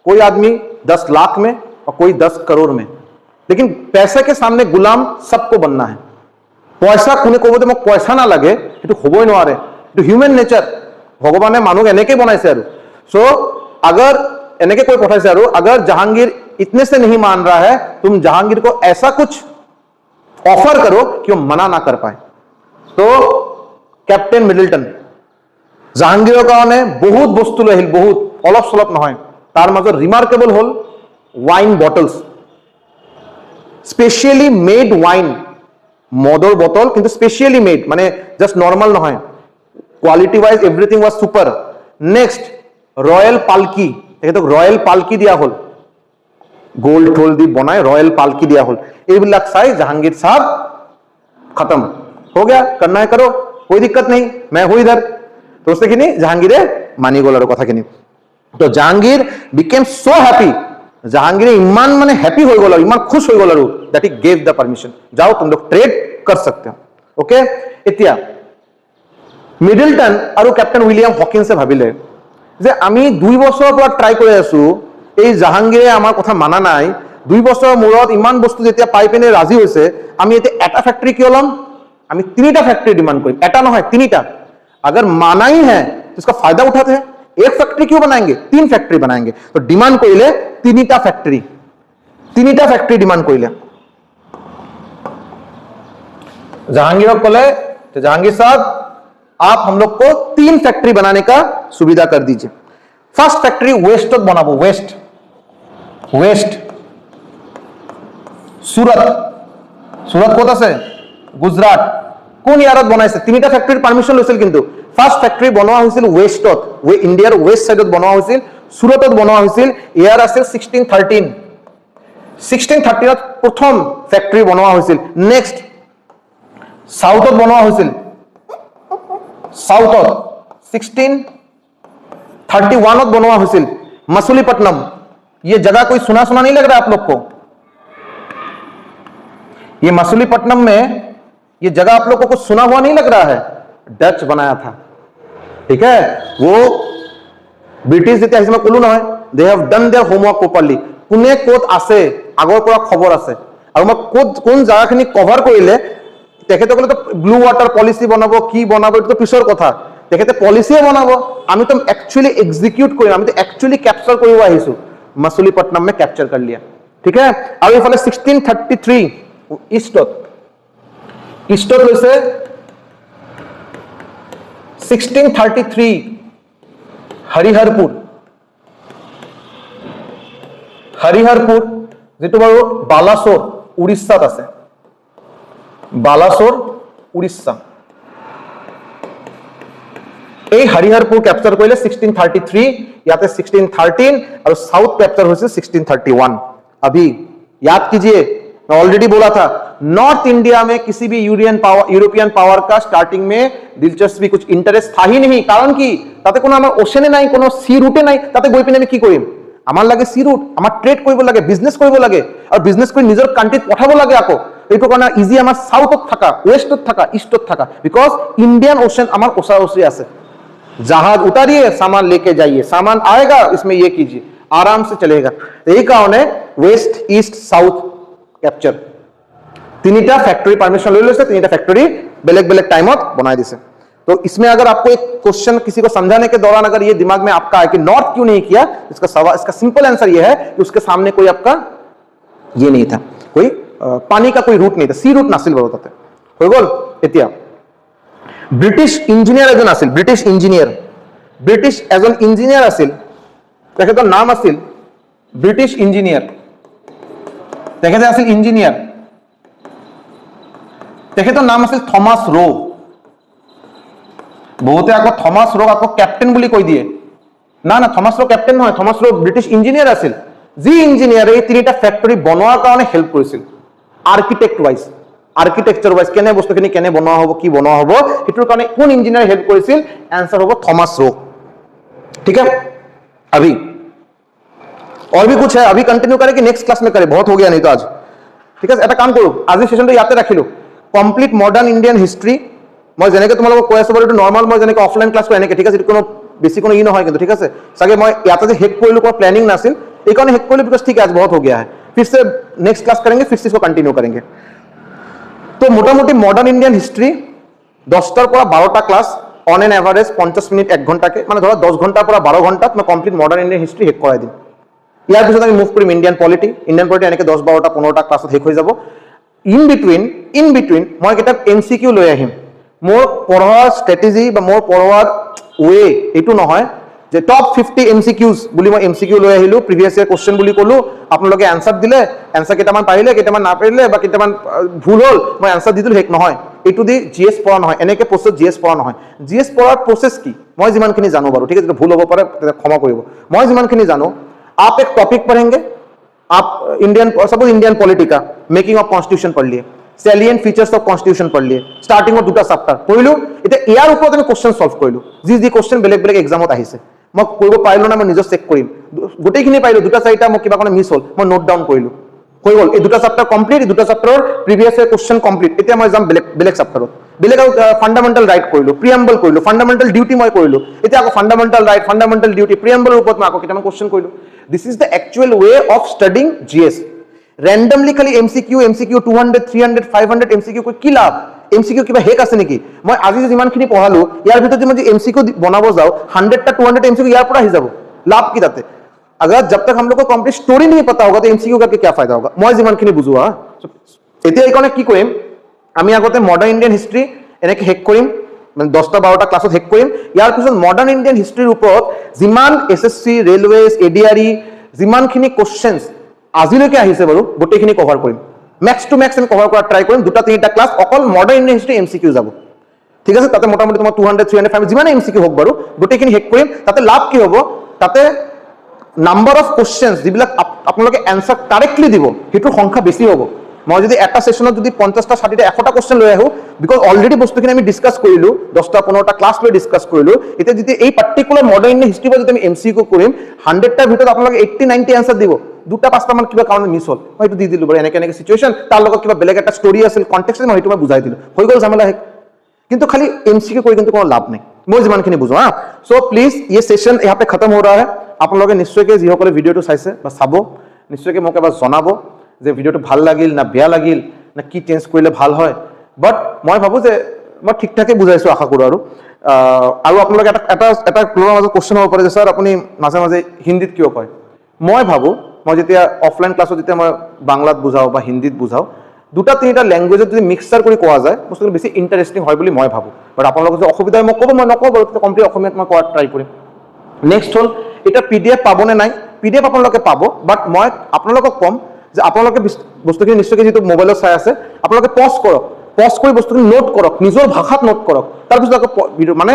कोई आदमी 10 लाख में और कोई 10 करोड़ में लेकिन पैसे के सामने गुलाम सबको बनना है पैसा कोने कबते मक पैसा ना लगे एटु हबई नोवारे एटु ह्यूमन नेचर भगवाने मानुक एनेके बनाइছে आरो सो अगर एनेके कोई पठाइছে आरो अगर जहांगीर इतने से नहीं मान रहा है तुम जहांगीर को ऐसा कुछ ऑफर करो कि वो मना ना कर पाए तो कैप्टन मिडलटन জাহাঙ্গীৰৰ কাৰণে বহুত বস্তু লৈ আহিল বহুত অলপ সলপ নহয় তাৰ মাজত ৰিমাৰ্কেবল হল wine bottles specially made wine মদৰ বটল কিন্তু স্পেশালি মেড মানে জাস্ট নরমাল নহয় quality wise everything was super next royal palki এটাক রয়্যাল পালকি দিয়া হল गोल्ड ठोल दी बनाए रॉयल पालकी दिया हल এইবিলাক চাই जहांगीर साहब खत्म हो गया करना है करो कोई दिक्कत नहीं मैं हूं इधर तो उसने जहांगीरे मानी गल और कथाखिनि तो जहांगीर बिकेम सो हैप्पी जहांगीरे इमान माने हैप्पी हो गल इमान खुश हो गल that he gave the permission जाओ तुम लोग ट्रेड कर सकते हो ओके इतिया मिडलटन और कैप्टन विलियम हॉकिंसे भाबिले जे आमी 2 বছৰৰ পৰা ট্ৰাই কৰি আছো এই জাহাঙ্গীৰে আমাৰ কথা মানা নাই 2 বছৰৰ মূৰত ইমান বস্তু যেতিয়া পাই পেনে ৰাজি হৈছে আমি এতে এটা ফ্যাক্টরি কি হলাম আমি 3টা ফ্যাক্টরি ডিমান্ড করি এটা নহয় 3টা अगर माना ही है तो इसका फायदा उठाते हैं एक फैक्ट्री क्यों बनाएंगे 3 फैक्ट्री बनाएंगे तो डिमांड करिले 3टा फैक्ट्री डिमांड करिले जहांगीर बोले तो जहांगीर साहब आप हम लोग को 3 फैक्ट्री बनाने का सुविधा कर दीजिए फर्स्ट फैक्ट्री वेस्ट बनाबो वेस्ट सूरत कत আছে गुजरात কোন ইয়াৰত বনাইছে 3টা ফ্যাক্টৰিৰ পাৰমিশন লৈছিল কিন্তু ফাৰ্স্ট ফ্যাক্টৰি বনোৱা হৈছিল ওয়েস্টত ইন্ডিয়াৰ ওয়েস্ট সাইডত বনোৱা হৈছিল সুৰতত বনোৱা হৈছিল ইয়াৰ আছিল 1613 প্ৰথম ফ্যাক্টৰি বনোৱা হৈছিল নেক্সট সাউথত বনোৱা হৈছিল সাউথত 1631 बनवा हुई मसूलीपट्टनम ये जगह कोई सुना नहीं लग रहा आप लोग को ये मसूलीपट्टनम में ये जगह आप लोग को कुछ सुना हुआ नहीं लग रहा है डच बनाया था ठीक है वो ब्रिटिश इतिहास में कलो ना they have done their homework properly कोने कोत आसे आगर পৰা খবৰ আছে আৰু মই কোন জায়গাখিনি কভাৰ কৰিলে তেখেতসকলে তো ব্লু ওয়াটাৰ পলিসি বনাবো, কি বনাবো, এটা তো পিছৰ কথা। তেখেতে পলিচিয়ে বনাব, আমি তো एक्चुअली एग्जीक्यूट কৰিম, আমি তো एक्चुअली कैप्चर কৰিব আহিছো। मसूलीपट्टनम में कैप्चर कर लिया, ठीक है। আৰু ইফালে 1633 ইষ্টত লৈছে 1633 হৰিহৰপুৰ যেটো বাৰু বালাসোৰ উৰিষ্যাত আছে, বালাসোৰ উৰিষ্যা। এই হৰিহৰপুৰ ক্যাপচাৰ কৰিলে 1633, ইয়াতে 1613 और साउथ कैप्चर हुए 1631। अभी याद कीजिए, मैं ऑलरेडी बोला था नॉर्थ इंडिया में किसी भी यूरोपियन पावर का स्टार्टिंग में दिलचस्पी कुछ इंटरेस्ट था ही नहीं, कारण কি তাতে কোনো আমার ওশেনে নাই, কোনো সি রুটে নাই, তাতে গৈ পিনে আমি কি কৰিম? আমাৰ লাগে সি ৰুট, আমাৰ ট্ৰেড কৰিব লাগে, বিজনেস কৰিব লাগে, আৰ বিজনেস কৰি নিজৰ কান্ট্ৰিত পঠাব লাগে। আকৌ এইটো কাৰণে ইজি আমার সাউথত থাকা, ওয়েস্টত থাকা, ইস্টত থাকা, বিকজ ইন্ডিয়ান ওশেন আমার ওচৰা-ওচৰি আছে। जहाज उतारिए, सामान लेके जाइए, सामान आएगा, इसमें ये कीजिए, आराम से चलेगा। यही कारण है वेस्ट ईस्ट साउथ कैप्चर। तीनटा फैक्ट्री परमिशन ले लो, तीनटा फैक्ट्री बेलेग बेलेग टाइमत बना दिसे। तो इसमें अगर आपको एक क्वेश्चन किसी को समझाने के दौरान अगर ये दिमाग में आपका है कि नॉर्थ क्यों नहीं किया, इसका सवाल, इसका सिंपल आंसर ये है कि उसके सामने कोई आपका ये नहीं था, कोई पानी का कोई रूट नहीं था, सी रूट नासिल बरोबर हो गल। এতিয়া ব্রিটিশ ইঞ্জিনিয়ার এজন আছিল, ব্রিটিশ এজন ইঞ্জিনিয়ার আছিল, তেখেতৰ নাম আছিল ব্ৰিটিশ ইঞ্জিনিয়াৰ, তেখেতে আছিল ইঞ্জিনিয়াৰ, তেখেতৰ নাম আছিল থমাস ৰো। বহুতে আকৌ থমাস ৰোক আকৌ ক্যাপ্টেন বুলি কৈ দিয়ে, না না, থমাস ৰো ক্যাপ্টেন নহয়, থমাস ৰো ব্ৰিটিশ ইঞ্জিনিয়াৰ আছিল, যি ইঞ্জিনিয়াৰে এই তিনিটা ফ্যাক্টৰি বনোৱাৰ কাৰণে হেল্প কৰিছিল আৰ্কিটেক্ট ওয়াইজ। आर्किटेक्चर वाइज केने बस्तुखिनि केने बनवा हबो, की बनवा हबो, हेतुर कारणे कोन इंजिनियर हेल्प কৰিছিল? आंसर हबो थॉमस रो, ठीक है। अभी और भी कुछ है, अभी कंटिन्यू करें कि नेक्स्ट क्लास में करें? बहुत हो गया नहीं तो आज, ठीक है। এটা কাম কৰো, আজি সেশনটো ইয়াতে ৰাখিলো। কমপ্লিট মডাৰ্ন ইন্ডিয়ান হিস্ট্ৰি মই যেনেকে তোমালোকক কৈ আছো বাৰু, এইটো নৰ্মাল মই যেনেকে অফলাইন ক্লাস কৰি এনেকে, ঠিক আছে, কোনো বেছি কোনো ই নহয় কিন্তু, ঠিক আছে। চাগে মই ইয়াতে যে হেক কৰিলো, কোনো প্ল্যানিং নাছিল, এই কাৰণে হেক কৰিলো, बिकॉज ठीक है आज बहुत हो गया है, फिर से नेक्स्ट क्लास करेंगे, फिर से इसको कंटिन्यू करेंगे। तो मोटामुटी मॉडर्न इंडियन हिस्ट्री 10টার পৰা 12টা class on an average 50 minute 1 ঘন্টাকে, মানে ধৰো 10 ঘন্টাৰ পৰা 12 ঘন্টাত মই কমপ্লিট মডাৰ্ন ইন্ডিয়ান হিস্ট্ৰি হেক কৰাই দিম। ইয়াৰ পিছত আমি মুভ কৰিম ইন্ডিয়ান পলিটি এনেকে 10-12টা 15টা ক্লাছত হেক হৈ যাব। ইন বিটুইন মই কিতাপ এমসিকিউ লৈ আহিম। মোৰ পঢ়োৱাৰ স্ট্ৰেটেজি বা মোৰ পঢ়োৱাৰ ওয়ে এইটো নহয় যে টপ 50 এমসিকিউজ বুলি মই এমসিকিউ লৈ আহিলো, প্ৰিভিয়াস ইয়াৰ কোশ্চেন বুলি ক'লো, আপোনালোকে আনসাৰ দিলে, আনসাৰ কেইটামান পাৰিলে, কেইটামান না পাৰিলে, বা কেইটামান ভুল হ'ল, মই আনসার দি দিলো, হেক নহয়। এইটো দি জিএস পঢ়া নহয়, এনেকে প্ৰসেস জিএস পঢ়া নহয়। জিএস পঢ়াৰ প্ৰসেস কি মই যিমানখিনি জানো বাৰু, ঠিক আছে, ভুল হ'ব পাৰে, ক্ষমা কৰিব। মই যিমানখিনি জানো, आप एक टॉपिक पढ़ेंगे, आप सपोज इंडियन पॉलिटी का मेकिंग ऑफ कॉन्स्टिट्यूशन पढ़ लिए, सैलिएंट फीचर्स ऑफ कॉन्स्टिट्यूशन पढ़ लिए, स्टार्टिंग में 2টা चैप्टर पढ़िलो, এটা ইয়াৰ ওপৰত আমি কোশ্চেন সলভ কৰিলো, যি কোশ্চেন বেলেগ বেলেগ এক্সামত আহিছে, মই কৰিব পাৰিলো না, মই নিজে চেক কৰিম, গোটেইখিনি পাৰিলো, 2টা-4টা মই কিবা কাৰণে মিছ হ'ল, মই নোট ডাউন কৰিলো, হৈ গ'ল। এই 2টা চেপ্টাৰ কমপ্লিট, এই 2টা চেপ্টাৰৰ প্ৰিভিয়াস ইয়াৰ কোশ্চেন কমপ্লিট। এতিয়া মই যাম বেলেগ চেপ্টাৰত, বেলেগ ফান্ডামেন্টাল ৰাইট কৰিলো, প্ৰিএম্বল কৰিলো, ফান্ডামেন্টাল ডিউটি মই কৰিলো, এতিয়া আকৌ ফান্ডামেন্টাল ৰাইট, ফান্ডামেন্টাল ডিউটি, প্ৰিএম্বলৰ ওপৰত মই আকৌ কেইটামান কোশ্চেন কৰিলো। This is the actual way of studying GS. Randomly খালি এমসিকিউ 200 300 500 এমসিকিউ কি লাভ? এমসিকিউ কিবা হেক আছে নেকি? মই আজি যিমানখিনি পঢ়ালো ইয়াৰ ভিতৰত মই এমসিকিউ বনাব যাও 100টা 200 एमसीक्यू यार पर ही जाबो, लाभ की जाते। अगर जब तक हम लोग को कंप्लीट स्टोरी नहीं पता होगा तो एमसीक्यू करके क्या फायदा होगा? মই যিমানখিনি বুজুৱা এতিয়া এই কাৰণে কি কৰিম, আমি আগতে মডাৰ্ন ইন্ডিয়ান হিস্ট্ৰি এনেকে হেক কৰিম, মানে 10টা 12টা ক্লাছত হেক কৰিম। ইয়াৰ পিছত মডাৰ্ন ইন্ডিয়ান হিস্ট্ৰিৰ ওপৰত যিমান এসএসসি, ৰেলৱেজ, এডিআৰই যিমানখিনি কোশ্চেনস আজিলৈকে আহিছে বাৰু গোটেইখিনি কভাৰ কৰিম। ম্যাক্স টু ম্যাক্স আমি কভাৰ কৰা ট্ৰাই কৰিম। 2টা 3টা ক্লাছ অকল মডাৰ্ন ইন্ডিয়ান হিস্ট্ৰি এমসিকিউ যাব, ঠিক আছে। তাতে মোটামুটি তোমাৰ 200 300 500 যিমান এমসিকিউ হোক বাৰু গোটেইখিনি হেক কৰিম। তাতে লাভ কি হ'ব, তাতে নাম্বাৰ অফ কোশ্চেনস যিবিলাক আপোনালোকে এনসাৰ কাৰেক্টলি দিব হেতুৰ সংখ্যা বেছি হ'ব। মই যদি এটা সেশনত যদি 50টা 60টা 100টা কোশ্চেন লৈ আহো, বিকজ অলৰেডি বস্তুখিনি আমি ডিসকাস কৰিলো, 10টা 15টা ক্লাছ লৈ ডিসকাস কৰিলো। এতিয়া যদি এই পাৰ্টিকুলাৰ মডাৰ্ন ইন্ডিয়ান হিস্ট্ৰি যদি আমি এমসিকিউ কৰিম 100টাৰ ভিতৰত আপোনালোকে 80 90 আনসাৰ দিব, 2টা 5টা মান কিবা কাৰণে মিছ হ'ল, মই এইটো দি দিলো বাৰু, এনেকে সিচুৱেশন, তাৰ লগত কিবা বেলেগ এটা ষ্টৰী আছিল, কনটেক্সট আছিল, মই সেইটো মই বুজাই দিলো, হৈ গ'ল ঝামেলা হেক। কিন্তু खाली एमसीक्यू कोई কিন্তু কোনো লাভ নাই, মই যিমানখিনি বুজো। সো প্লিজ ये सेशन यहाँ पे खत्म हो रहा है। আপোনালোকে নিশ্চয়কৈ যিসকলে ভিডিঅ'টো চাইছে বা চাব নিশ্চয়কৈ মোক এবাৰ জনাব যে ভিডিঅ'টো ভাল লাগিল না বেয়া লাগিল না কি চেঞ্জ কৰিলে ভাল হয়। বাট মই ভাবোঁ যে মই ঠিক ঠাকে বুজাইছোঁ আশা কৰোঁ আৰু আপোনালোকে এটা ক্ল'ৰ মাজত কুৱেশ্যন হ'ব পাৰে যে ছাৰ আপুনি মাজে মাজে হিন্দীত কিয় কয় মই ভাবোঁ মই যেতিয়া অফলাইন ক্লাছত যেতিয়া মই বাংলাত বুজাওঁ বা হিন্দীত বুজাওঁ দুটা তিনিটা লেংগুৱেজত যদি মিক্সাৰ কৰি কোৱা যায় বস্তুটো বেছি ইণ্টাৰেষ্টিং হয় বুলি মই ভাবোঁ বাট আপোনালোকৰ যদি অসুবিধা হয় মই ক'ব মই নকওঁ বাৰু কমপ্লিট অসমীয়াত মই কোৱাত ট্ৰাই কৰিম নেক্সট হ'ল এতিয়া PDF পাবনে নাই PDF আপোনালোকে পাব বাট মই আপোনালোকক ক'ম যে আপোনালোকে বস্তুখিনি নিশ্চয়কৈ যিটো মোবাইলত চাই আছে আপোনালোকে পজ কৰক পজ কৰি বস্তুখিনি নোট কৰক নিজৰ ভাষাত নোট কৰক তাৰপিছত আকৌ মানে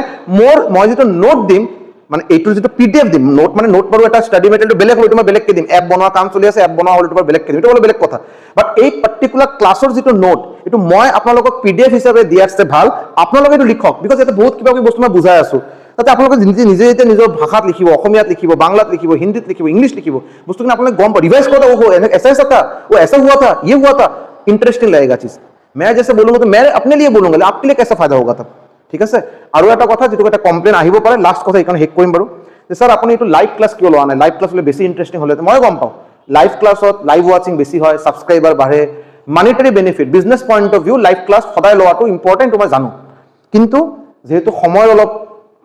মই যিটো নোট দিম মানে এইটোৰ যিটো PDF দিম নোট মানে নোট বাৰু এটা ষ্টাডি মেটেৰিয়েলটো বেলেগ হ'লে মই বেলেগকৈ দিম এপ বনোৱা কাম চলি আছে এপ বনোৱা হ'লে তোমাৰ বেলেগকৈ দিম এইটো হ'লে বেলেগ কথা বাট এই পাৰ্টিকুলাৰ ক্লাছৰ যিটো নোট এইটো মই আপোনালোকক PDF হিচাপে দিয়াতছে ভাল আপোনালোকে এইটো লিখক বিকজ ইয়াতে বহুত কিবা কিবি বস্তু মই বুজাই আছোঁ তাতে আপোনালোকে নিজে যেতিয়া নিজৰ ভাষাত লিখিব অসমীয়াত লিখিব বাংলাত লিখিব হিন্দীত লিখিব ইংলিছ লিখিব বস্তুখিনি আপোনালোকে গম পাব ৰিভাইজ কৰোঁতে ओहो ऐसा ऐसा था वो ऐसा हुआ था ये हुआ था इंटरेस्टिंग लगेगा चीज मैं जैसे बोलूंगा तो मैं अपने लिए बोलूंगा आपके लिए कैसा फायदा होगा तब ঠিক আছে আৰু এটা কথা যেটো এটা কমপ্লেইন আহিব পাৰে লাষ্ট কথা এইখন হেক কৰিম বাৰু যে স্যাৰ আপুনি এইটো লাইভ ক্লাছ কিয় লোৱা নাই লাইভ ক্লাছ হলে বেছি ইন্টাৰেষ্টিং হলে মই গম পাওঁ লাইভ ক্লাছত লাইভ ওয়াচিং বেছি হয় সাবস্ক্ৰাইবাৰ বাঢ়ে monetary benefit business point of view live class সদায় লোৱাটো ইম্পৰ্টেণ্ট মই জানো কিন্তু যেহেতু সময়ৰ অলপ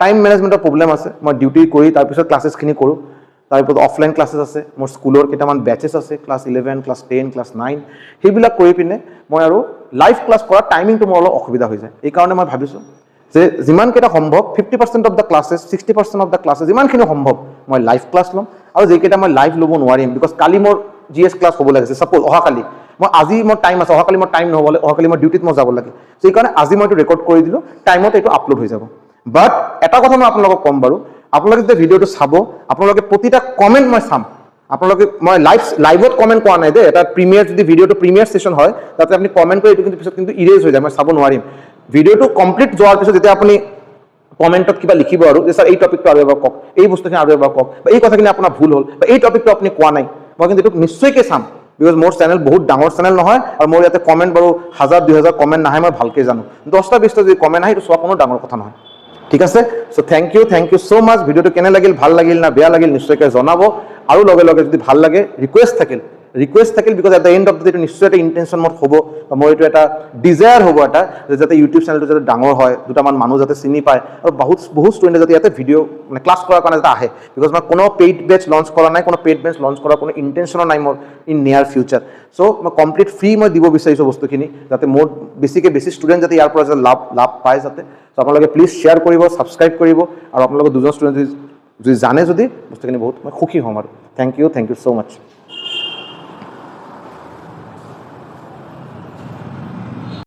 টাইম মেনেজমেন্টৰ প্ৰবলেম আছে মই ডিউটি কৰি তাৰ পিছত ক্লাसेছখিনি কৰোঁ তাৰপিছত অফলাইন ক্লাছেছ আছে মোৰ স্কুলৰ কেইটামান বেচেছ আছে ক্লাছ 11 ক্লাছ 10 ক্লাছ 9 সেইবিলাক কৰি পিনে মই আৰু লাইভ ক্লাছ কৰা টাইমিংটো মোৰ অলপ অসুবিধা হৈ যায় এই কাৰণে মই ভাবিছোঁ যে যিমান কেইটা সম্ভৱ 50% of the classes 60% of the classes যিমানখিনি সম্ভৱ মই লাইভ ক্লাছ ল'ম আৰু যেইকেইটা মই লাইভ ল'ব নোৱাৰিম বিকজ কালি মোৰ GS ক্লাছ হ'ব লাগিছে ছাপ'জ অহাকালি মই আজি মোৰ টাইম আছে অহাকালি মোৰ টাইম নহ'ব অহাকালি মই ডিউটিত মই যাব লাগে সেইকাৰণে আজি মই এইটো ৰেকৰ্ড কৰি দিলোঁ টাইমত এইটো আপলোড হৈ যাব বাট এটা কথা মই আপোনালোকক ক'ম বাৰু আপোনালোকে যেতিয়া ভিডিঅ'টো চাব আপোনালোকে প্ৰতিটা কমেণ্ট মই চাম আপোনালোকে মই লাইভত কমেণ্ট কৰা নাই দেই এটা প্ৰিমিয়াৰ যদি ভিডিঅ'টো প্ৰিমিয়াৰ ছেশ্যন হয় তাতে আপুনি কমেণ্ট কৰি এইটো কিন্তু পিছত কিন্তু ইৰেজ হৈ যায় মই চাব নোৱাৰিম ভিডিঅ'টো কমপ্লিট যোৱাৰ পিছত যেতিয়া আপুনি কমেণ্টত কিবা লিখিব আৰু যে স্যাৰ এই টপিকটো আৰু এবাৰ কওক এই বস্তুখিনি আৰু এবাৰ কওক বা এই কথাখিনি আপোনাৰ ভুল হ'ল বা এই টপিকটো আপুনি কোৱা নাই মই কিন্তু এইটো নিশ্চয়কৈ চাম বিকজ মোৰ চেনেল বহুত ডাঙৰ চেনেল নহয় আৰু মোৰ ইয়াতে কমেণ্ট বাৰু 1000-2000 কমেণ্ট নাহে মই ভালকৈ জানো 10টা-20টা যদি কমেণ্ট আহে এইটো চোৱা কোনো ডাঙৰ কথা নহয় ঠিক আছে সো থ্যাংক ইউ সো মাচ ভিডিঅ'টো কেনে লাগিল ভাল লাগিল না বেয়া লাগিল নিশ্চয়কৈ জনাব আৰু লগে লগে যদি ভাল লাগে ৰিকুৱেষ্ট থাকিল because at the and of the day নিশ্চয় এটা ইণ্টেনশ্যন মোৰ হ'ব বা মোৰ এইটো এটা ডিজায়াৰ হ'ব এটা যাতে ইউটিউব চেনেলটো যাতে ডাঙৰ হয় দুটামান মানুহ যাতে চিনি পায় আৰু বহুত ষ্টুডেণ্টে যাতে ইয়াতে ভিডিঅ' মানে ক্লাছ কৰাৰ কাৰণে যাতে আহে বিকজ মই কোনো পেইড বেচ লঞ্চ কৰা নাই কোনো পেইড বেচ লঞ্চ কৰাৰ কোনো ইণ্টেনশ্যনো নাই মোৰ ইন নিয়াৰ ফিউচাৰ চ' মই কমপ্লিট ফ্ৰী মই দিব বিচাৰিছোঁ বস্তুখিনি যাতে মোৰ বেছি ষ্টুডেণ্ট যাতে ইয়াৰ পৰা যাতে লাভ পায় যাতে চ' আপোনালোকে প্লিজ শ্বেয়াৰ কৰিব ছাবস্ক্ৰাইব কৰিব আৰু আপোনালোকে দুজন ষ্টুডেণ্ট যদি জানে যদি বস্তুখিনি বহুত মই সুখী হ'ম আৰু থ্যাংক ইউ ছ' মাছ